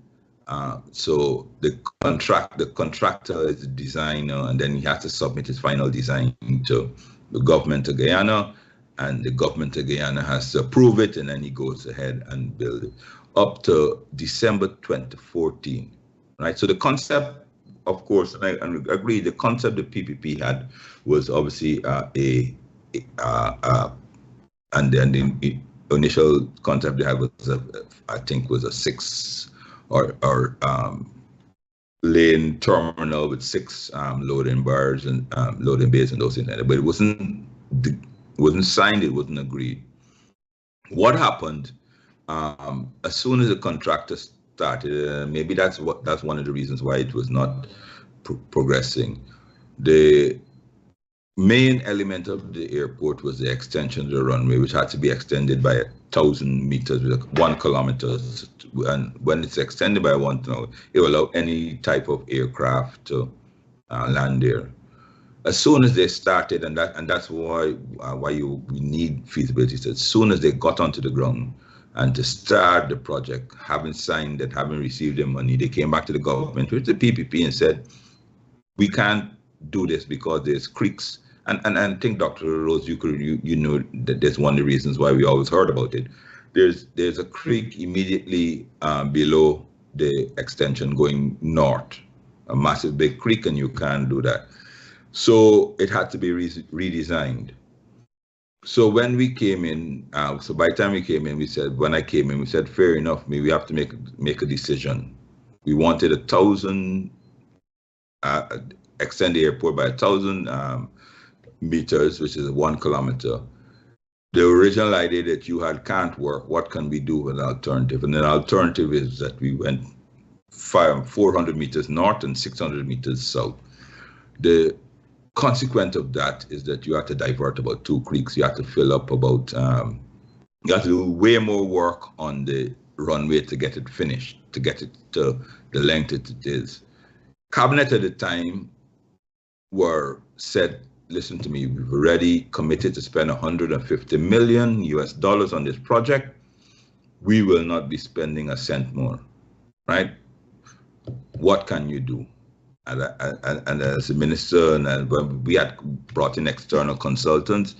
so the contractor is the designer, and then he has to submit his final design to the government of Guyana, and the government of Guyana has to approve it, and then he goes ahead and build it up to December 2014, right? So the concept, of course, and I agree, the concept the PPP had was obviously a and then the initial concept they had was I think was a 6 or lane terminal with 6 loading bars and loading bays and those things, but it wasn't signed, it wasn't agreed. What happened as soon as the contractor started, maybe that's one of the reasons why it was not progressing. The main element of the airport was the extension of the runway, which had to be extended by 1,000 meters, 1 kilometer. And when it's extended by 1 kilometer, it will allow any type of aircraft to land there. As soon as they started, and that's why we need feasibility. So as soon as they got onto the ground and to start the project, having signed and having received their money, they came back to the government, which the PPP, and said, we can't do this because there's creeks. And I think, Dr. Rose, you know that that's one of the reasons why we always heard about it. There's a creek immediately below the extension going north, a massive big creek, and you can't do that. So it had to be redesigned. So when we came in, so by the time we came in, we said, fair enough, we have to make a decision. We wanted 1,000, extend the airport by 1,000 meters, which is 1 kilometer. The original idea that you had can't work. What can we do with an alternative? And the alternative is that we went 400 meters north and 600 meters south. The consequence of that is that you have to divert about 2 creeks. You have to fill up about, you have to do way more work on the runway to get it finished, to get it to the length it is. Cabinet at the time were said, listen to me, we've already committed to spend $150 million on this project. We will not be spending a cent more, right? What can you do? And as a minister, and we had brought in external consultants,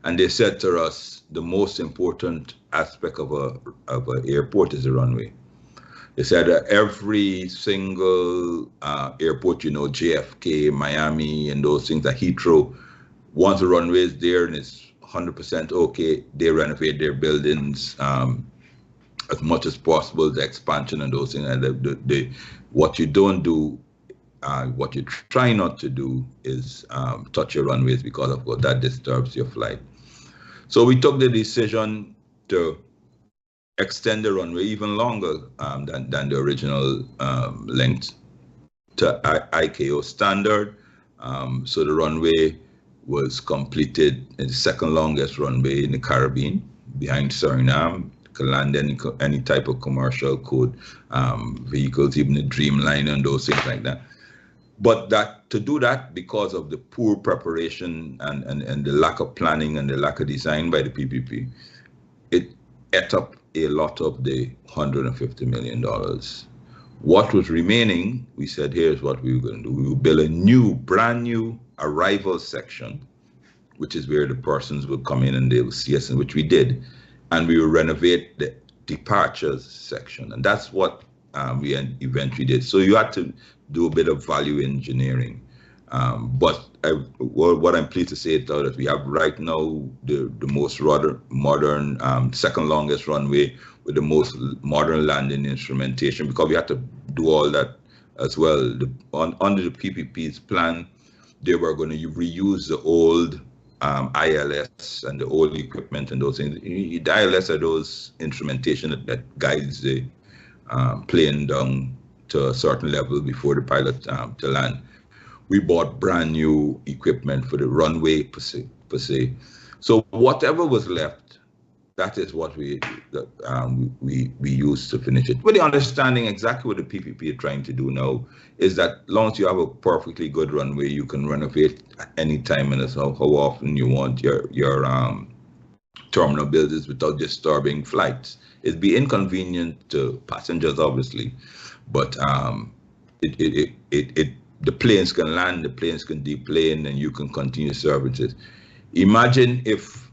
and they said to us, the most important aspect of an airport is the runway. They said every single airport, JFK, Miami, and those things, at Heathrow, once the runway is there and it's 100% okay, they renovate their buildings as much as possible, the expansion and those things. And what you don't do, what you try not to do is touch your runways, because of course that disturbs your flight. So we took the decision to extend the runway even longer than the original length to ICAO standard. So the runway was completed in the second longest runway in the Caribbean, behind Suriname. Can land any type of commercial code vehicles, even the Dreamliner and those things like that. But to do that, because of the poor preparation and the lack of planning and the lack of design by the PPP, it ate up a lot of the $150 million. What was remaining, we said, here's what we were going to do. We will build a brand new arrival section, which is where the persons will come in and they will see us, and which we did. And we will renovate the departures section. And that's what we eventually did. So you had to do a bit of value engineering. But what I'm pleased to say is that we have right now the most modern, second longest runway with the most modern landing instrumentation, because we had to do all that as well. Under the PPP's plan, they were going to reuse the old ILS and the old equipment and those things. The ILS are those instrumentation that guides the plane down to a certain level before the pilot to land. We bought brand new equipment for the runway per se. So whatever was left, that is what we used to finish it. With the understanding exactly what the PPP are trying to do now is that as long as you have a perfectly good runway, you can renovate at any time and how often you want your terminal buildings without disturbing flights. It'd be inconvenient to passengers, obviously, but the planes can land, the planes can deplane, and you can continue services. Imagine if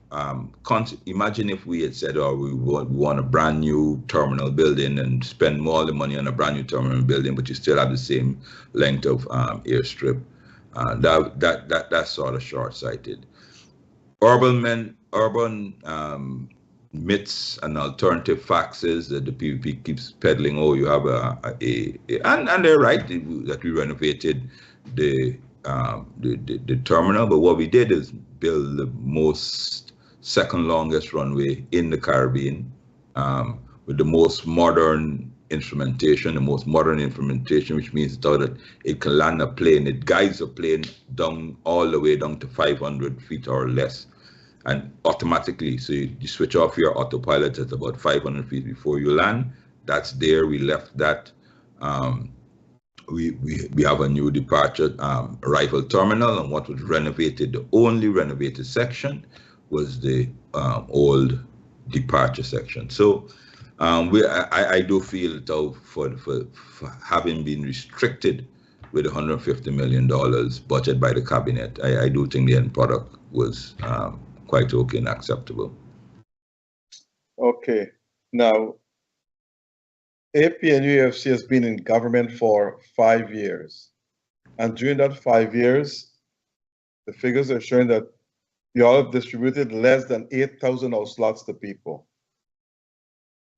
we had said, oh, we want a brand new terminal building and spend all the money on a brand new terminal building, but you still have the same length of airstrip. That's sort of short-sighted. urban myths and alternative facts is that the PPP keeps peddling. Oh, you have and they're right that we renovated the terminal, but what we did is build the second longest runway in the Caribbean, with the most modern instrumentation, which means that it can land a plane. It guides a plane down all the way down to 500 feet or less, and automatically. So you switch off your autopilot at about 500 feet before you land. That's there. We left that. We have a new departure arrival terminal, and what was renovated, the only renovated section was the old departure section. So I do feel that for having been restricted with $150 million budget by the cabinet, I do think the end product was quite okay and acceptable. Okay, now APNUFC has been in government for 5 years, and during that 5 years, the figures are showing that you all have distributed less than 8,000 house slots to people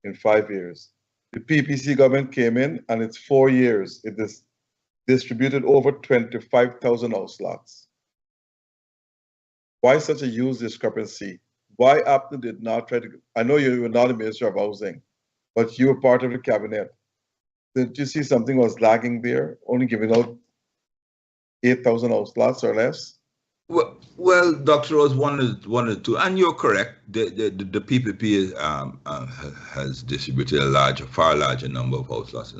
in 5 years. The PPC government came in, and it's 4 years. It has distributed over 25,000 house slots. Why such a huge discrepancy? Why APNU did not try to? I know you were not a Minister of Housing, but you were part of the cabinet. Did you see something was lagging there, only giving out 8,000 house slots or less? Well, Dr. Rose, one of the two, and you're correct. The PPP has distributed a far larger number of house lots,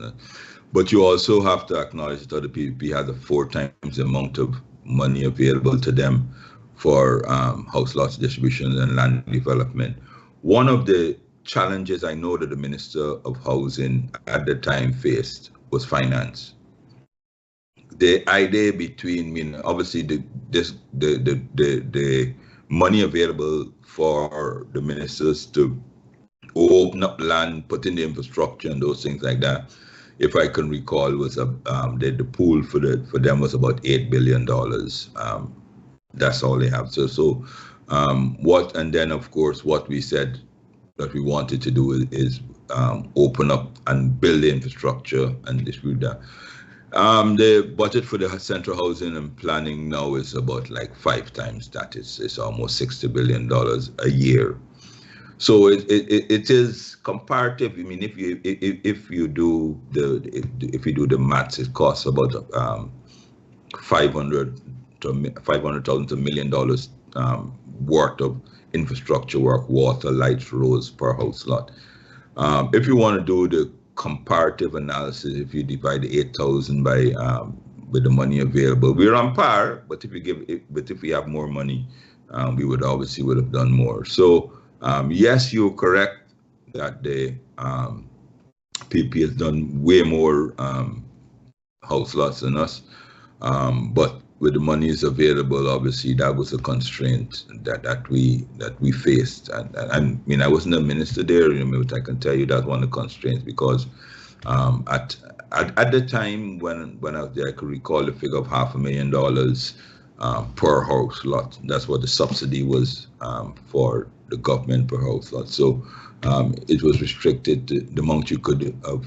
but you also have to acknowledge that the PPP has a 4 times the amount of money available to them for house lots distribution and land development. One of the challenges I know that the Minister of Housing at the time faced was finance. The idea between, obviously the money available for the ministers to open up land, put in the infrastructure and those things like that, if I can recall, was the pool for them was about $8 billion. That's all they have. So and then of course what we said that we wanted to do is open up and build the infrastructure and distribute that. The budget for the central housing and planning now is about like 5 times that. It's almost $60 billion a year. So it is comparative. I mean, if you do the maths, it costs about $500,000 to $1 million worth of infrastructure work, water, lights, roads per house lot. If you want to do the comparative analysis, if you divide the 8,000 by with the money available, we're on par. But if we have more money, we would have done more. So yes, you're correct that the PP has done way more house lots than us, but with the monies available, obviously that was a constraint that we faced. And I mean, I wasn't a minister there, but I can tell you that's one of the constraints, because at the time when I was there, I could recall the figure of $500,000 per house lot. That's what the subsidy was for the government per house lot. So it was restricted to the amount you could have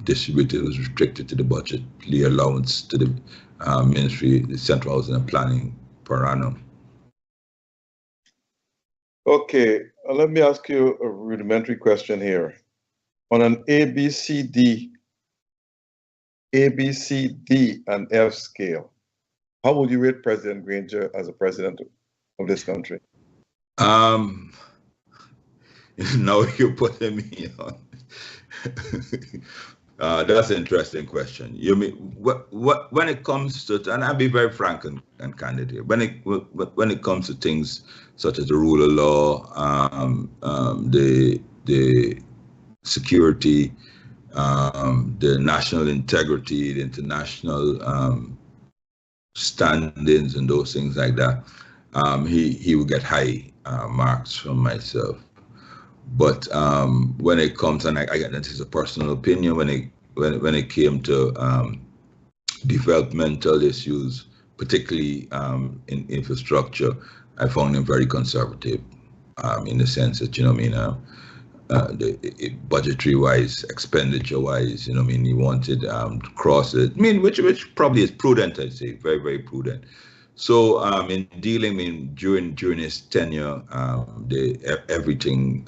distributed was restricted to the budgetary allowance to the Ministry, the Central Housing and Planning per annum. Okay, let me ask you a rudimentary question here. On an ABCD and F scale, how would you rate President Granger as a president of this country? Now you're putting me on. That's an interesting question. You mean when it comes to, and I'll be very frank and candid here. When it comes to things such as the rule of law, the security, the national integrity, the international standings, and those things like that, he would get high marks from myself. But when it comes, and I get this is a personal opinion, when it came to developmental issues, particularly in infrastructure, I found him very conservative, in the sense that, the budgetary wise, expenditure wise, he wanted to cross it. Which probably is prudent, I'd say, very, very prudent. So in dealing, during his tenure, everything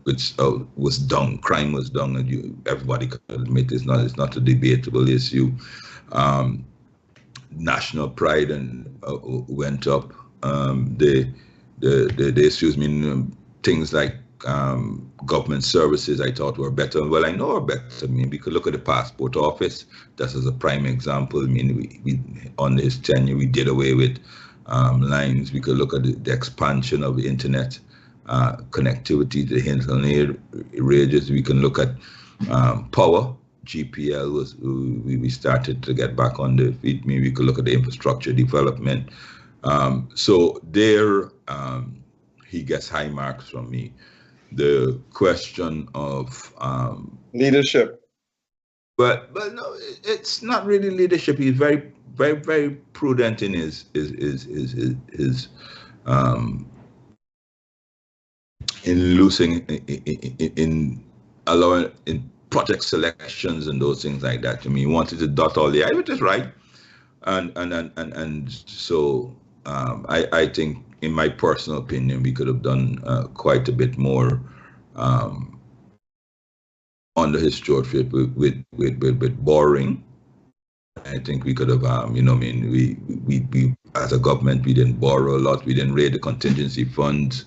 which was done, crime was done, and everybody could admit it's not a debatable issue. National pride went up. The issues, things like government services, I thought were better. Well, I know are better. We could look at the passport office. That's as a prime example. We on his tenure, we did away with lines. We could look at the expansion of the internet connectivity to Hinton ranges. We can look at power. GPL we started to get back on the feet. We could look at the infrastructure development. So there, he gets high marks from me. The question of leadership, but no, it's not really leadership. He's very, very, very prudent in his in losing, in allowing, in project selections and those things like that. He wanted to dot all the I, which is right, and so I think, in my personal opinion, we could have done quite a bit more on the his stewardship with borrowing. I think we could have, we as a government, we didn't borrow a lot. We didn't raid the contingency funds.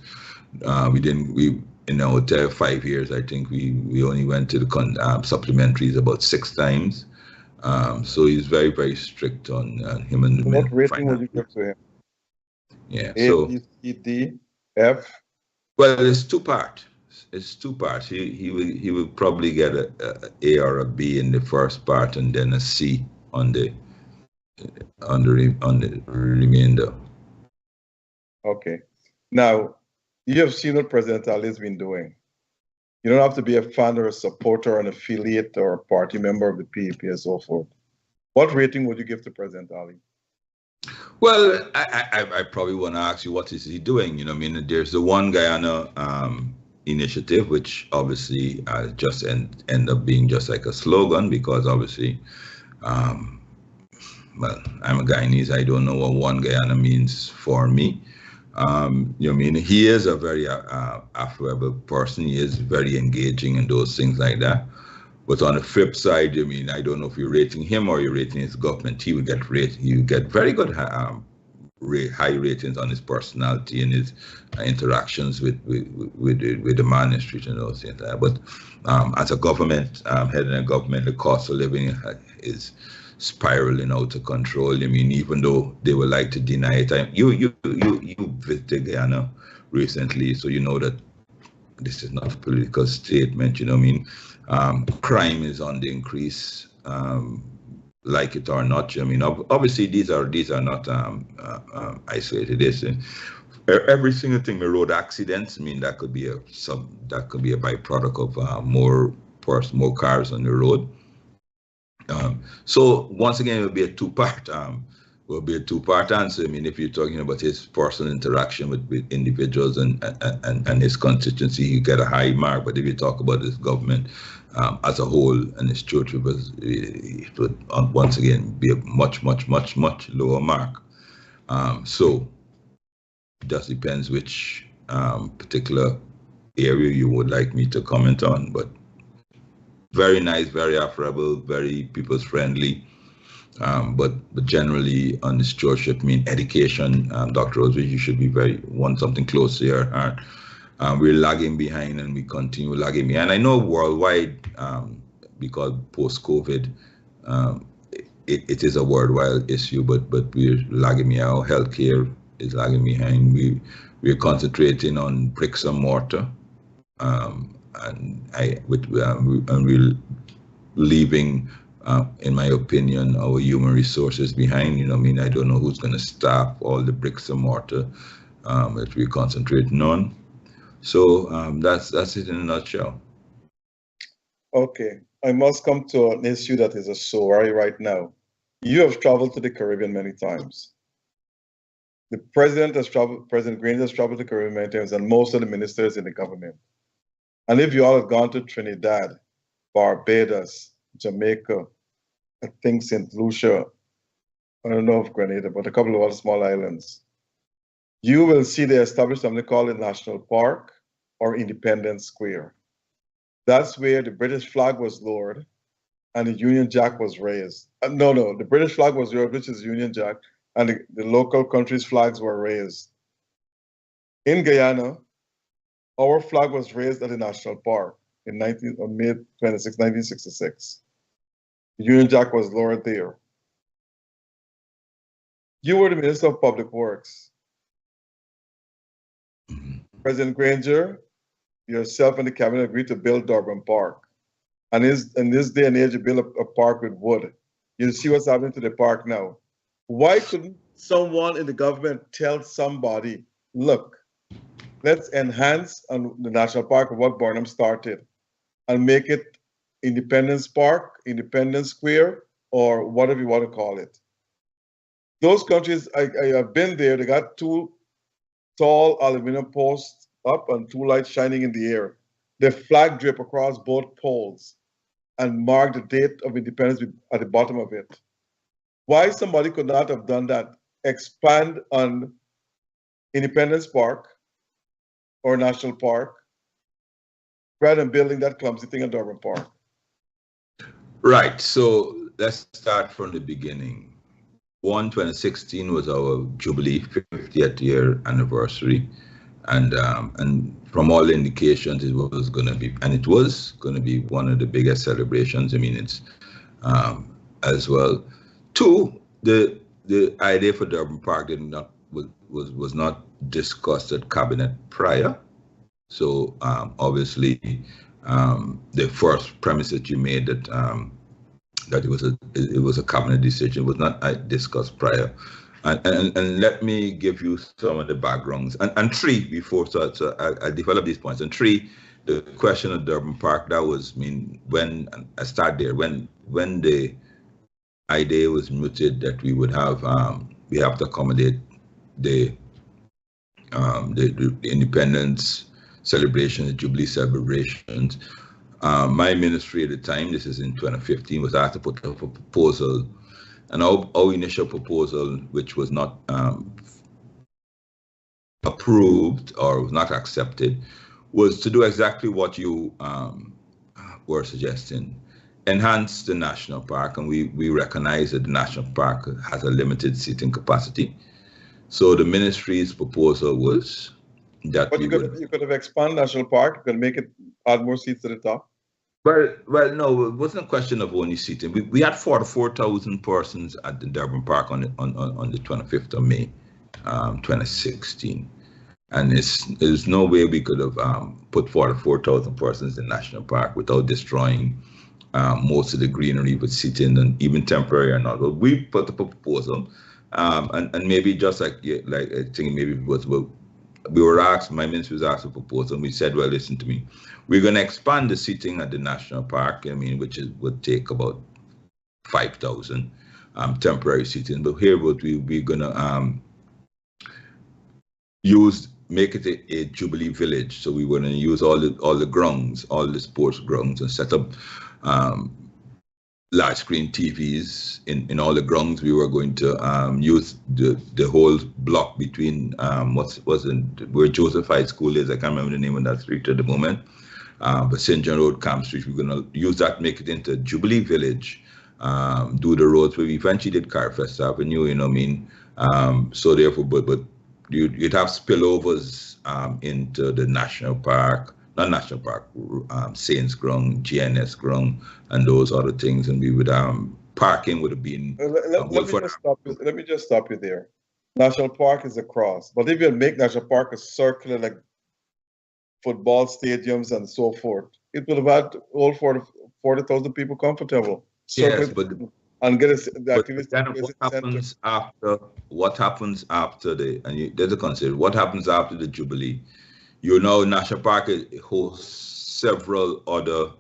In our entire 5 years, I think we only went to the supplementaries about 6 times. So he's very, very strict on him and what rating would you give to him? Yeah. A, So B, C, D, F. Well, it's 2 parts. It's 2 parts. He will probably get a or a B in the first part, and then a C on the remainder. Okay. Now, you have seen what President Ali has been doing. You don't have to be a fan or a supporter, an affiliate, or a party member of the PAP and so forth. What rating would you give to President Ali? Well, I probably want to ask you, what is he doing? There's the One Guyana initiative, which obviously just end up being just like a slogan, because obviously, well, I'm a Guyanese. I don't know what One Guyana means for me. He is a very affable person. He is very engaging and those things like that. But on the flip side, I don't know if you're rating him or you're rating his government. He would get very good high ratings on his personality and his interactions with the man in the street and those things like that. But as a government, heading a government, the cost of living is spiraling out of control. Even though they would like to deny it. You visited Guyana recently, so you know that this is not a political statement. Crime is on the increase, like it or not. Obviously these are not isolated. Every single thing, the road accidents. That could be a byproduct of more cars on the road. So once again, it will be a 2-part. Answer. If you're talking about his personal interaction with individuals and his constituency, you get a high mark. But if you talk about his government as a whole and his church, it would once again be a much, much, much, much lower mark. So it just depends which particular area you would like me to comment on. But very nice, very affable, very people's friendly. But generally on this stewardship, education, Dr. Rose, you should be want something close to your heart. We're lagging behind and we continue lagging behind. I know worldwide, because post-COVID, it is a worldwide issue, but we're lagging behind. Our healthcare is lagging behind. We're concentrating on bricks and mortar, and we're leaving, in my opinion, our human resources behind. I don't know who's going to staff all the bricks and mortar that we're concentrating on. So that's it in a nutshell. Okay, I must come to an issue that is a sore right now. You have traveled to the Caribbean many times. The president has traveled, President Granger has traveled to the Caribbean many times, and most of the ministers in the government. And if you all have gone to Trinidad, Barbados, Jamaica, I think St. Lucia, I don't know if Grenada, but a couple of other small islands, you will see they established something called a national park or Independence Square. That's where the British flag was lowered and the Union Jack was raised. No, the British flag was lowered, which is Union Jack, and the local countries' flags were raised. In Guyana, our flag was raised at the national park on May 26, 1966. The Union Jack was lowered there. You were the Minister of Public Works. President Granger, yourself and the cabinet agreed to build Durban Park. And in this day and age, you build a park with wood. You see what's happening to the park now. Why couldn't someone in the government tell somebody, look, let's enhance on the national park of what Barnum started and make it Independence Park, Independence Square, or whatever you want to call it. Those countries, I have been there, they got 2 tall aluminum posts up and 2 lights shining in the air. The flag drip across both poles and mark the date of independence at the bottom of it. Why somebody could not have done that? Expand on Independence Park or National Park rather than building that clumsy thing in Durban Park. Right, so let's start from the beginning. 2016 was our Jubilee 50th year anniversary, and from all indications, it was going to be, and it was going to be one of the biggest celebrations. I mean, it's as well. 2, the idea for Durban Park was not discussed at cabinet prior. So obviously, the first premise that you made that it was a cabinet decision was not discussed prior. And let me give you some of the backgrounds. And 3, before, so I develop these points. And 3, the question of Durban Park, that was, when I start there, when the idea was mooted that we would have, we have to accommodate the independence celebrations, the Jubilee celebrations. My ministry at the time, this is in 2015, was asked to put up a proposal. And our initial proposal, which was not approved or was not accepted, was to do exactly what you were suggesting. Enhance the national park, and we recognize that the national park has a limited seating capacity. So the ministry's proposal was that but you could have expanded national park, you could make it add more seats to the top. Well, no, it wasn't a question of only seating. We had 44,000 persons at the Durban Park on the 25th of May, 2016, and there's no way we could have put 44,000 persons in National Park without destroying most of the greenery with seating, and even temporary or not. But we put up a proposal, and maybe just like I think maybe it was, well, we were asked, my ministry was asked a proposal, and we said, well, listen to me, we're going to expand the seating at the National Park, which would take about 5,000 temporary seating. But here, what we're going to make it a Jubilee village. So we were going to use all the grounds, all the sports grounds, and set up large screen TVs in all the grounds. We were going to use the whole block between where Joseph High School is. I can't remember the name of that street at the moment. But St. John Road, Camp Street, we're going to use that, make it into Jubilee Village, do the roads. We eventually did Carfest Avenue, so therefore, but you'd have spillovers into the National Park, not National Park, Saints Ground, GNS Ground, and those other things. And we would, parking would have been. Let me just stop you there. National Park is a cross, but if you make National Park a circular, like football stadiums and so forth, it would have had all 40,000 people comfortable. Yes, but and get the activities. What happens after there's a concept. What happens after the Jubilee? National Park hosts several other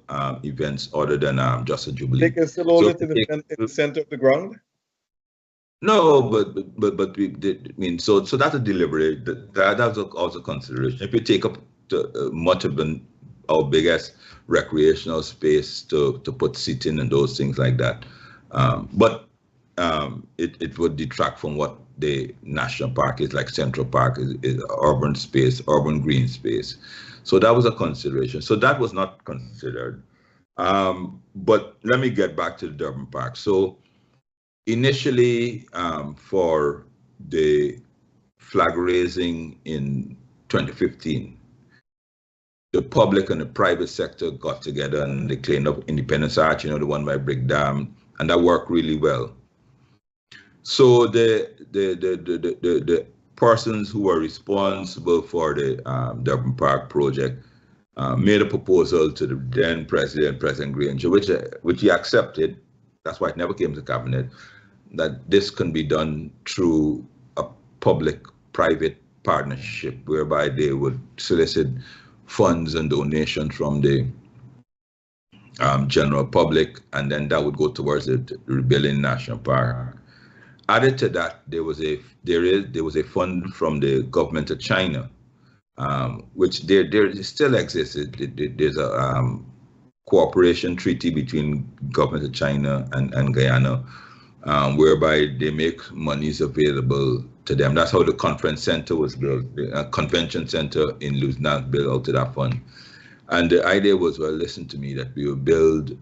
events other than just a Jubilee. They can still hold it in the center of the ground? No, but we did. I mean, so that's a deliberate. That's also consideration. If you take up much of our biggest recreational space to put seating and those things like that, but it would detract from what the national park is, like Central Park is urban space, urban green space. So that was a consideration. So that was not considered. But let me get back to the Durban Park. So initially, for the flag raising in 2015, the public and the private sector got together and they cleaned up Independence Arch, the one by Brick Dam, and that worked really well. So the persons who were responsible for the Durban Park project made a proposal to the then President Granger, which he accepted. That's why it never came to cabinet, that this can be done through a public-private partnership whereby they would solicit funds and donations from the general public, and then that would go towards the rebuilding national park. Added to that, there was a fund from the government of China, which there still exists. There's a cooperation treaty between government of China and Guyana, whereby they make monies available to them. That's how the conference center was built. The convention center in Lausanne built out to that fund. And the idea was, well, listen to me, that we will build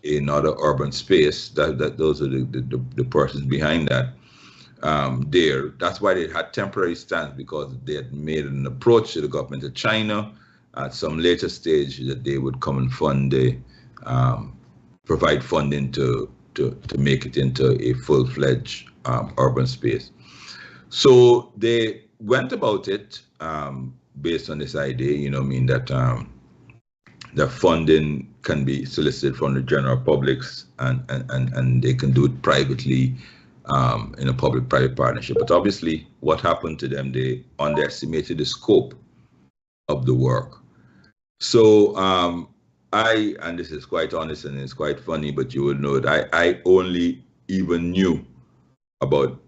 another urban space. Those are the persons behind that. There, that's why they had temporary stands, because they had made an approach to the government of China at some later stage that they would come and fund provide funding to make it into a full-fledged urban space. So they went about it based on this idea, that the funding can be solicited from the general publics and they can do it privately in a public-private partnership. But obviously, what happened to them, they underestimated the scope of the work. So and this is quite honest and it's quite funny, but you would know that I only even knew about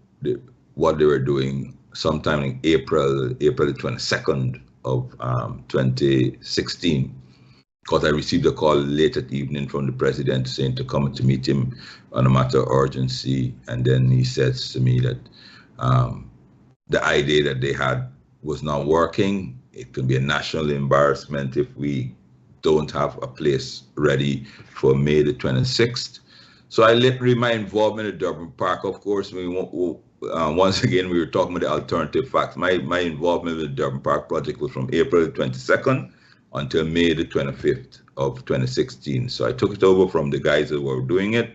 what they were doing sometime in April the 22nd of 2016. Because I received a call late at evening from the president saying to come to meet him on a matter of urgency. And then he says to me that the idea that they had was not working. It can be a national embarrassment if we don't have a place ready for May the 26th. So I literally, my involvement in Durban Park, of course, once again, we were talking about the alternative facts. My involvement with the Durban Park project was from April the 22nd until May the 25th of 2016. So I took it over from the guys that were doing it,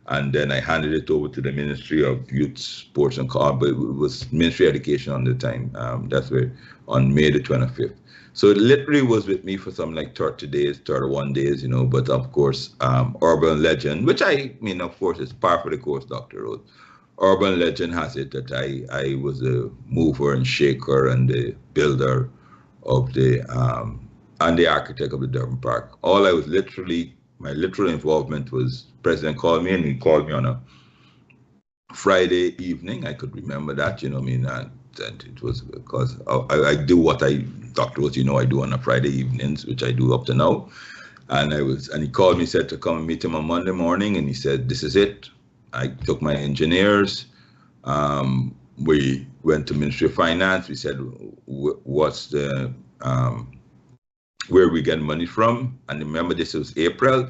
and then I handed it over to the Ministry of Youth, Sports and Culture, but it was Ministry of Education on the time. That's where, on May the 25th. So it literally was with me for some like 30 days, 31 days, but of course, urban legend, which of course, it's par for the course, Dr. Rose. Urban legend has it that I was a mover and shaker and the builder of and the architect of the Durban Park. All I was my literal involvement was, President called me, and he called me on a Friday evening. I could remember that, and it was because I do what Dr. Rose, I do on a Friday evenings, which I do up to now. And he called me, said to come and meet him on Monday morning, and he said, this is it. I took my engineers. We went to Ministry of Finance. We said, what's the where we get money from? And remember, this was April.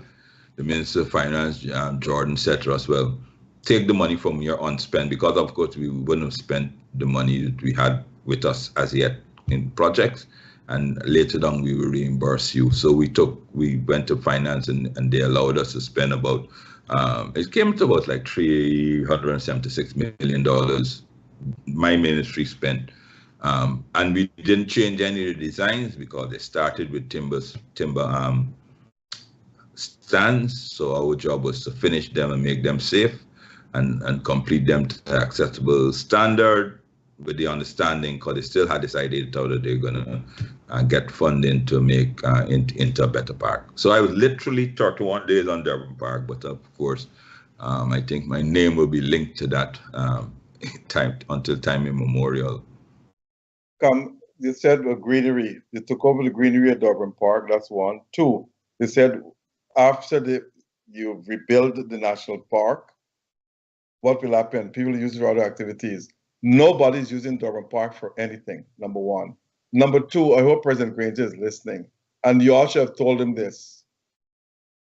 The Minister of Finance, Jordan, said to us, well, take the money from your unspent, because of course we wouldn't have spent the money that we had with us as yet in projects, and later on we will reimburse you. So we went to finance and they allowed us to spend about, it came to about like $376 million my ministry spent. And we didn't change any of the designs because they started with timber stands. So our job was to finish them and make them safe and complete them to acceptable standard, with the understanding, because they still had this idea that they're gonna get funding to make into a better park. So I was literally 31 days on Durban Park, but of course, I think my name will be linked to that time until time immemorial. They said a greenery. They took over the greenery at Durban Park. That's one. Two, they said after you rebuild the national park, what will happen? People use it for other activities. Nobody's using Durban Park for anything, number one. Number two, I hope President Granger is listening. And you all should have told him this.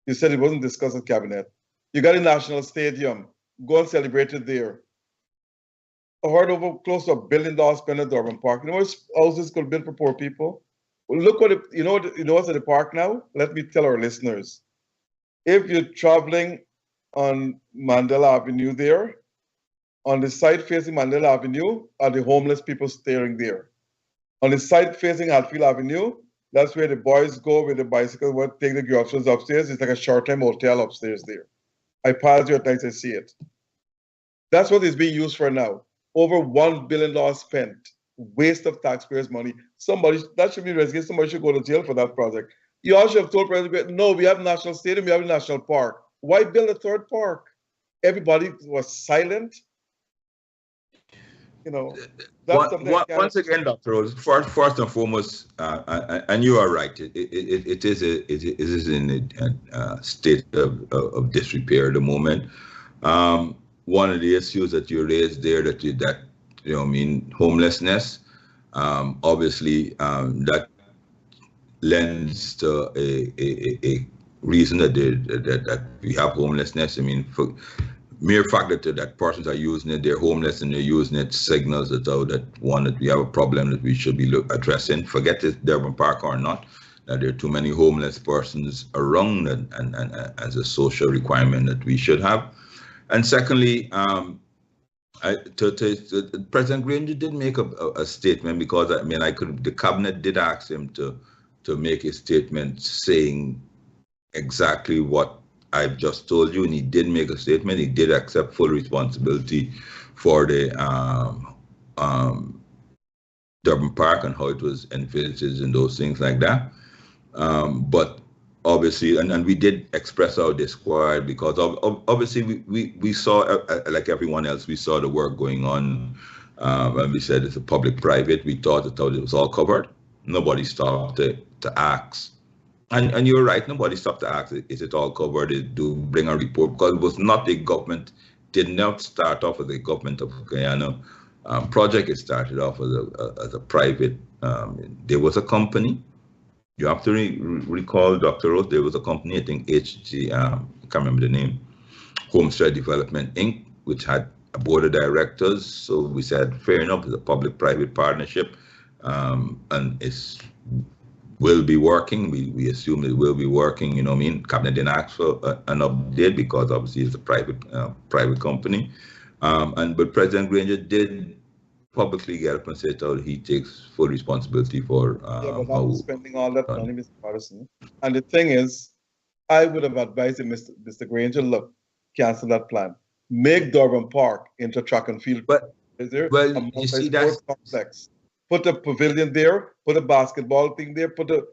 You said it wasn't discussed at cabinet. You got a national stadium. Go and celebrate it there. I heard over close to $1 billion spent at Durban Park. You know what houses could build for poor people? Well, look what you know what's at the park now? Let me tell our listeners. If you're traveling on Mandela Avenue there, on the side facing Mandela Avenue are the homeless people staying there. On the side facing Hatfield Avenue, that's where the boys go with the bicycle, take the groceries upstairs. It's like a short-term hotel upstairs there. I pass you at night, I see it. That's what is being used for now. Over $1 billion spent. Waste of taxpayers' money. That should be investigated. Somebody should go to jail for that project. You also have told President, no, we have a national stadium, we have a national park. Why build a third park? Everybody was silent. You know, that's once again, Dr. Rose, first and foremost, and you are right. It is in a state of disrepair at the moment. One of the issues that you raised there, homelessness. Obviously, that lends to a reason that we have homelessness. I mean, for mere fact that persons are using it, they're homeless and they're using it signals that we have a problem that we should be addressing. Forget if Durban Park or not, that there are too many homeless persons around and as a social requirement that we should have. And secondly, President Granger did make a statement, because the cabinet did ask him to make a statement saying exactly what I've just told you, and he did make a statement. He did accept full responsibility for the Durban Park and how it was envisaged and those things like that. But obviously, and we did express our disquiet, because obviously we saw, like everyone else, we saw the work going on, and we said it's a public-private. We thought it was all covered. Nobody stopped to ask. And you're right, nobody stopped to ask, is it all covered? Do bring a report, because it was not a government, did not start off as a government of Guyana project. It started off as a private, there was a company. You have to recall, Dr. Rose, there was a company, I think HG, I can't remember the name, Homestead Development, Inc., which had a board of directors. So we said, fair enough, it's a public-private partnership, and it's will be working. We assume it will be working. You know what I mean? Cabinet didn't ask for an update, because obviously it's a private company. But President Granger did publicly get up and say that he takes full responsibility for but spending all that money, Mr. Patterson. And the thing is, I would have advised him, Mr. Granger, look, cancel that plan. Make Durban Park into track and field. But is there well, you see that complex? Put a pavilion there, put a basketball thing there, put a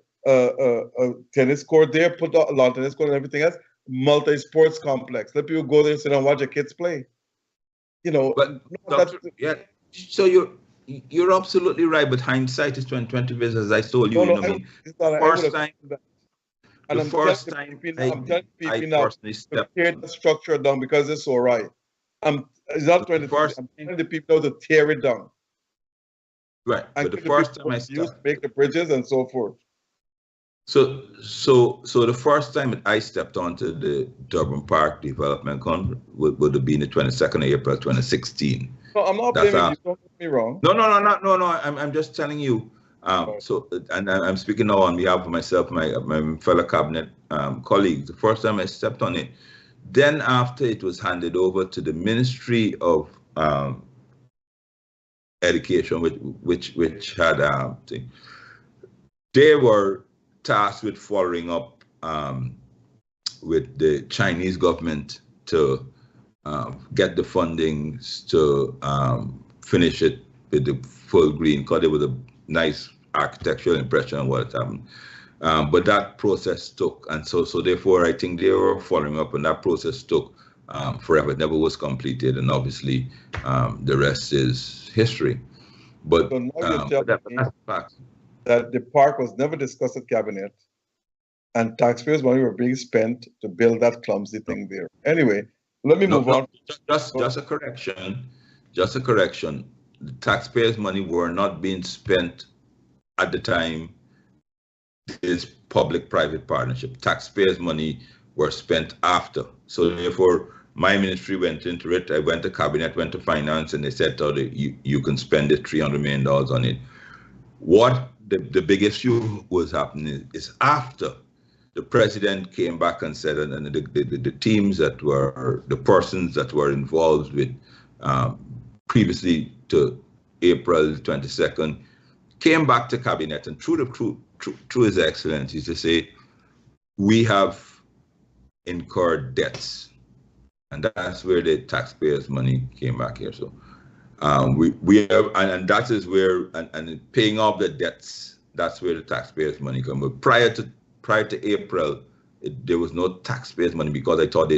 tennis court there, put a lawn tennis court and everything else. Multi-sports complex. Let people go there and sit and watch their kids play. You know, but yeah. So you're absolutely right, but hindsight is 20/20, as I told you. First time. And I'm telling people now, tear the structure down because it's all right. I'm telling the people to tear it down. Right, but the first time I used to make the bridges and so forth. So the first time I stepped onto the Durban Park development would have been the 22nd of April 2016. No, I'm not blaming you. Don't get me wrong. No. I'm just telling you. So, and I'm speaking now on behalf of myself, my fellow cabinet colleagues. The first time I stepped on it, then after it was handed over to the Ministry of Education, which had they were tasked with following up with the Chinese government to get the fundings to finish it with the full green, because it was a nice architectural impression of what happened. But that process took, and so therefore I think they were following up, and that process took forever. It never was completed, and obviously the rest is history. But So now you're telling me that's fact. that the park was never discussed at cabinet, and taxpayers' money were being spent to build that clumsy thing there. Anyway, let me move on. Just a correction. Just a correction. The taxpayers' money were not being spent at the time this public-private partnership. Taxpayers' money were spent after. So therefore, my ministry went into it. I went to cabinet, went to finance, and they said, oh, you can spend it $300 million on it. What the big issue was happening is after the president came back and said, and the teams that were, the persons that were involved with previously to April 22nd, came back to cabinet and through His Excellency to say, we have incurred debts. And that's where the taxpayers' money came back here. So we have, and that is where, and paying off the debts, that's where the taxpayers' money come. But prior to April, there was no taxpayers' money because they felt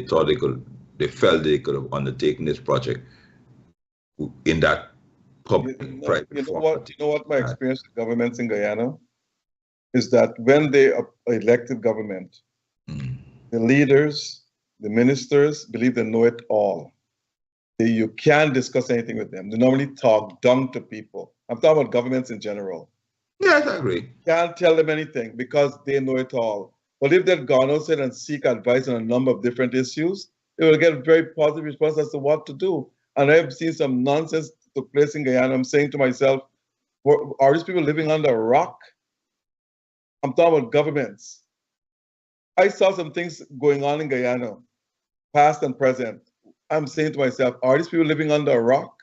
they could have undertaken this project in that public-private. You know what my experience with governments in Guyana is that when they elected government, the leaders, the ministers believe they know it all. You can't discuss anything with them. They normally talk down to people. I'm talking about governments in general. Yes, I agree. Can't tell them anything because they know it all. But if they've gone outside and seek advice on a number of different issues, they will get a very positive response as to what to do. And I've seen some nonsense took place in Guyana. I'm saying to myself, are these people living under a rock? I'm talking about governments. I saw some things going on in Guyana, past and present. I'm saying to myself, are these people living under a rock?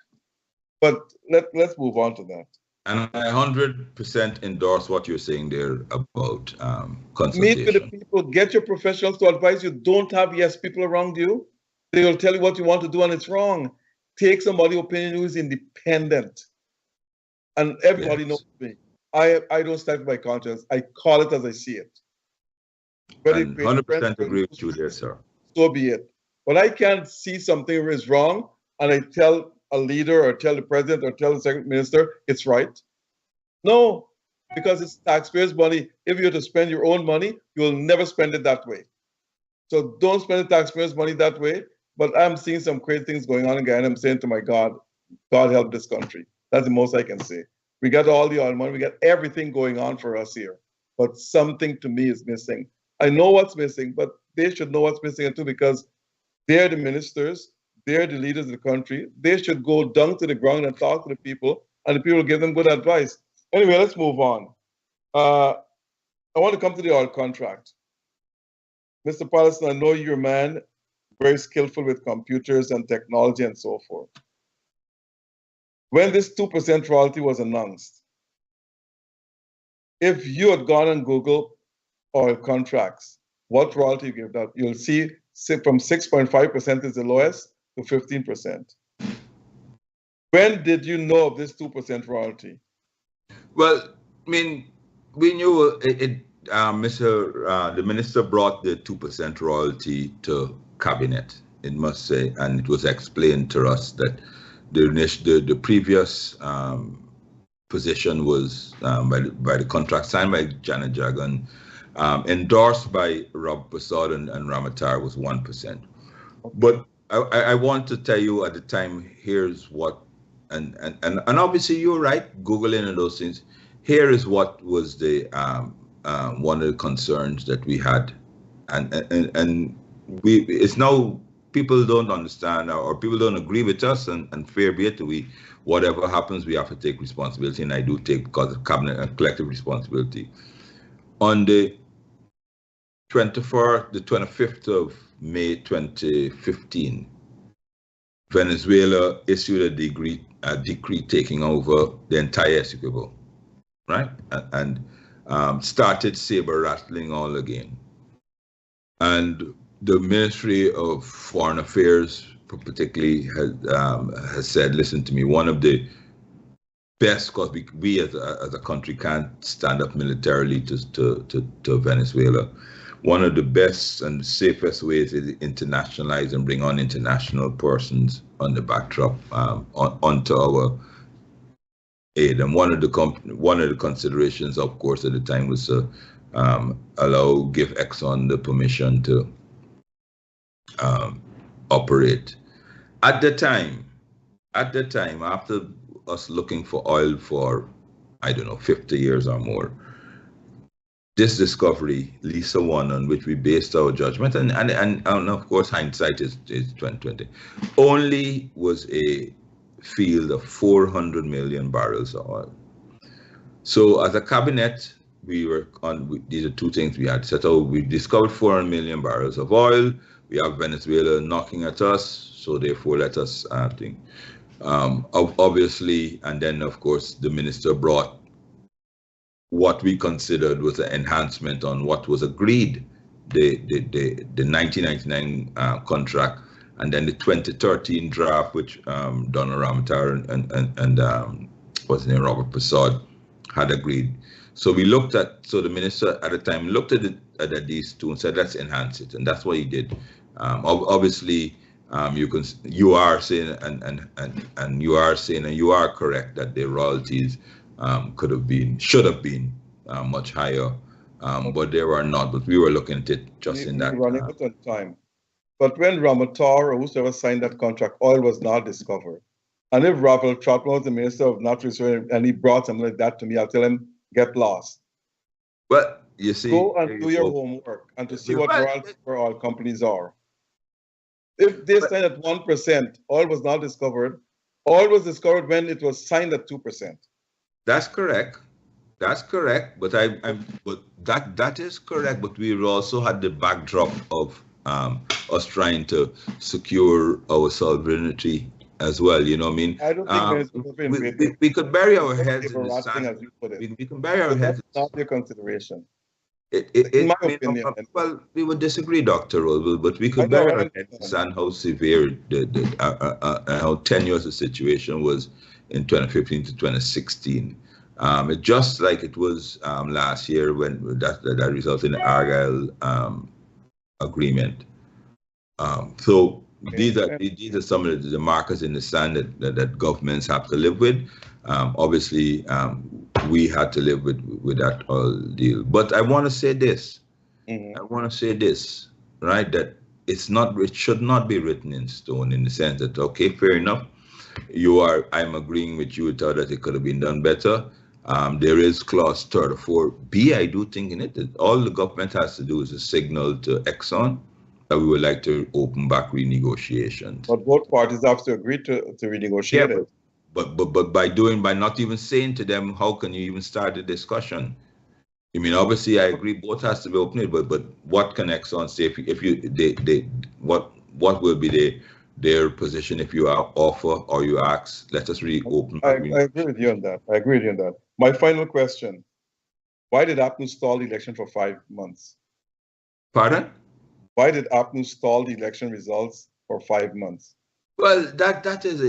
But let's move on to that. And I 100% endorse what you're saying there about consultation. Meet with the people, get your professionals to advise you. Don't have yes people around you. They will tell you what you want to do and it's wrong. Take somebody's opinion who is independent. And everybody knows me. I don't stifle my conscience. I call it as I see it. I 100% agree with you there, sir. So be it. But I can't see something is wrong and I tell a leader or tell the president or tell the second minister it's right. No, because it's taxpayers' money. If you're to spend your own money, you'll never spend it that way. So don't spend the taxpayers' money that way. But I'm seeing some crazy things going on in Guyana. I'm saying to my God, God help this country. That's the most I can say. We got all the oil money. We got everything going on for us here. But something to me is missing. I know what's missing, but they should know what's missing too because they're the ministers. They're the leaders of the country. They should go down to the ground and talk to the people, and the people give them good advice. Anyway, let's move on. I want to come to the oil contract. Mr. Patterson, I know you're a man very skillful with computers and technology and so forth. When this 2% royalty was announced, if you had gone and Google oil contracts, what royalty you give out, you'll see from 6.5% is the lowest to 15%. When did you know of this 2% royalty? Well, I mean, we knew the minister brought the 2% royalty to cabinet, it must say, and it was explained to us that the previous position was by the contract signed by Janet Jagan, endorsed by Rob Prasad and Ramatar was 1%. But I want to tell you at the time, here's what, and obviously you're right, Googling and those things. Here is what was the one of the concerns that we had, and it's now people don't understand or people don't agree with us, and fair be it, whatever happens, we have to take responsibility, and I do take because of cabinet and collective responsibility. On the 25th of May 2015, Venezuela issued a decree taking over the entire Essequibo, right? And started saber rattling all again. And the Ministry of Foreign Affairs particularly has said, listen to me, one of the best, because we as a country can't stand up militarily to Venezuela. one of the best and safest ways is to internationalize and bring on international persons on the backdrop onto our aid. And one of the considerations, of course, at the time was to give Exxon the permission to operate. At the time, after us looking for oil for, I don't know, 50 years or more, this discovery, Lisa 1, on which we based our judgment, and of course hindsight is 2020, only was a field of 400 million barrels of oil. So as a cabinet, we were on, these are two things we had set out. We discovered 400 million barrels of oil. We have Venezuela knocking at us, so therefore let us think. Obviously, and then of course the minister brought what we considered was an enhancement on what was agreed, the 1999 contract, and then the 2013 draft, which Donna Ramatar and what's his name, Robert Prasad, had agreed. So we looked at, so the minister at the time looked at these two and said, let's enhance it, and that's what he did. Obviously, you are saying and you are correct that the royalties should have been much higher, but they were not. But we were looking at it just in that running out of time. But when Ramatar or whoever signed that contract, oil was not discovered. And if Rafael Trotman was the Minister of Natural Resources and he brought something like that to me, I'll tell him, get lost. Well, you see, go and do your homework and to see what royalties for oil companies are. If they signed at 1%, oil was not discovered. Oil was discovered when it was signed at 2%. That's correct. That's correct. But that is correct. But we also had the backdrop of us trying to secure our sovereignty as well. You know what I mean? I don't think we could bury our heads in the sand. We can bury our heads. That's not your consideration. In my opinion. Well, we would disagree, Dr. Rose, but we could bury our heads in the sand how severe how tenuous the situation was in 2015 to 2016. It just like it was last year when that resulted in the Argyle agreement. So these are some of the markers in the sand that governments have to live with. Obviously, we had to live with that oil deal. But I want to say this. I want to say this, right? That it should not be written in stone in the sense that, okay, fair enough. I'm agreeing with you that it could have been done better. There is clause 34B, I do think in it, that all the government has to do is a signal to Exxon that we would like to open back renegotiations. But both parties have to agree to renegotiate it. But by not even saying to them, how can you even start the discussion? I mean, obviously, I agree, both has to be open, but what can Exxon say what will be their position if you offer or you ask, let us reopen? I agree with you on that. My final question, why did APNU stall the election for 5 months? Pardon? Why did APNU stall the election results for 5 months? Well, that is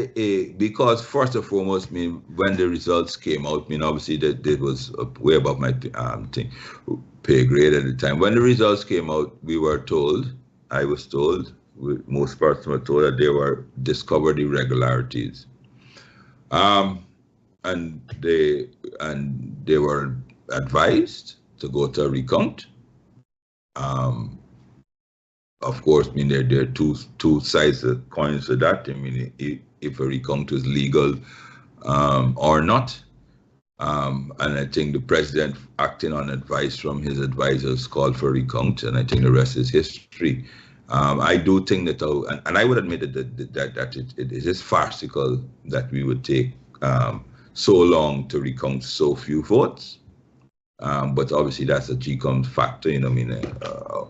because first and foremost, I mean, when the results came out, I mean, obviously that was way above my pay grade at the time. When the results came out, I was told, most persons were told that they were discovered irregularities, and they were advised to go to a recount. Of course, I mean, there are two sides of coins to that. I mean, if a recount is legal or not. And I think the president, acting on advice from his advisors, called for a recount, and I think the rest is history. I do think that, and I would admit that it is farcical that we would take so long to recount so few votes. But obviously that's a GCOM factor, you know, I mean,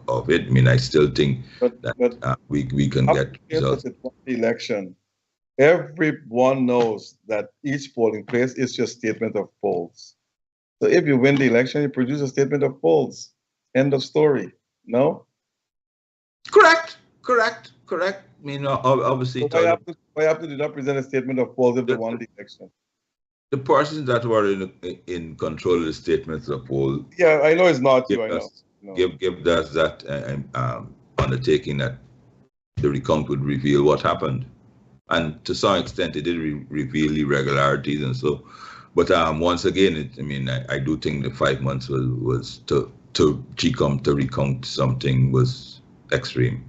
of it. I mean, I still think that we can get results. The election, everyone knows that each polling place is your statement of polls. So if you win the election, you produce a statement of polls. End of story. No? Correct. I mean, obviously. So why have to do not present a statement of polls if they won the election? The persons that were in control of the statements of poll. Yeah, I know it's not you, I know. give us that undertaking that the recount would reveal what happened. And to some extent, it did reveal irregularities and so. But once again, I do think the 5 months was to GCOM to recount something was extreme.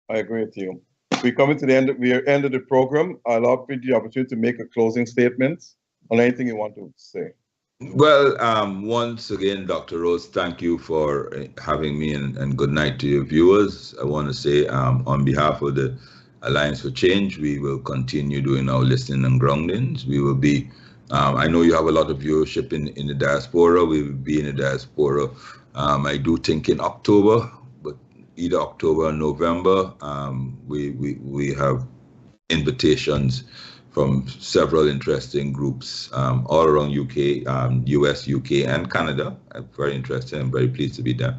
I agree with you. We're coming to the end. We are end of the program. I'll offer you the opportunity to make a closing statement on anything you want to say. Well, once again, Dr. Rose, thank you for having me, and good night to your viewers. I want to say on behalf of the Alliance for Change, we will continue doing our listening and groundings. We will be, I know you have a lot of viewership in the diaspora. We will be in the diaspora, I do think in October, but either October or November. We have invitations from several interesting groups all around UK, US, UK, and Canada. Very interesting. I'm very pleased to be there.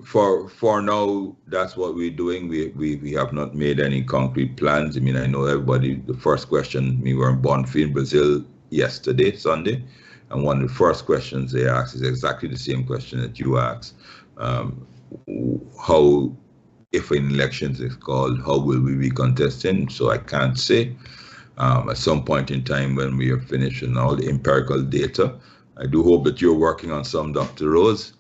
For now, that's what we're doing. We have not made any concrete plans. I know everybody, the first question, we were in Bonfim, Brazil yesterday, Sunday, and one of the first questions they asked is exactly the same question that you asked. How, if an elections is called, how will we be contesting? So I can't say. At some point in time when we are finishing all the empirical data, I do hope that you're working on some, Dr. Rose.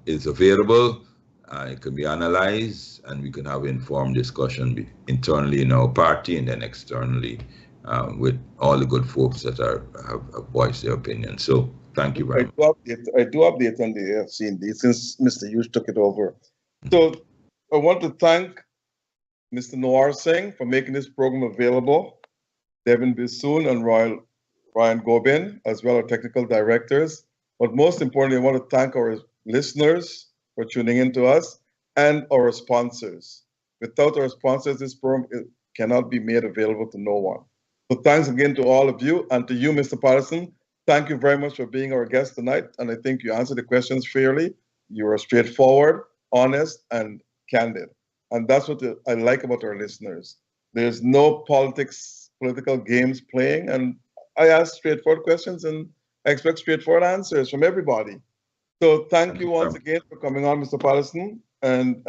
It's available, it can be analyzed, and we can have informed discussion internally in our party and then externally with all the good folks that have voiced their opinion. So thank you very much. I do update on the AFC indeed, since Mr. Hughes took it over. So I want to thank Mr. Noir Singh for making this program available, Devin Bissoon and Ryan Gobin, as well as technical directors. But most importantly, I want to thank our listeners for tuning in to us and our sponsors. Without our sponsors, this program cannot be made available to no one. So thanks again to all of you, and to you, Mr. Patterson. Thank you very much for being our guest tonight, and I think you answered the questions fairly. You were straightforward, honest, and candid. And that's what I like about our listeners. There's no political games playing, and I ask straightforward questions and I expect straightforward answers from everybody. So thank you once again for coming on, Mr. Patterson, and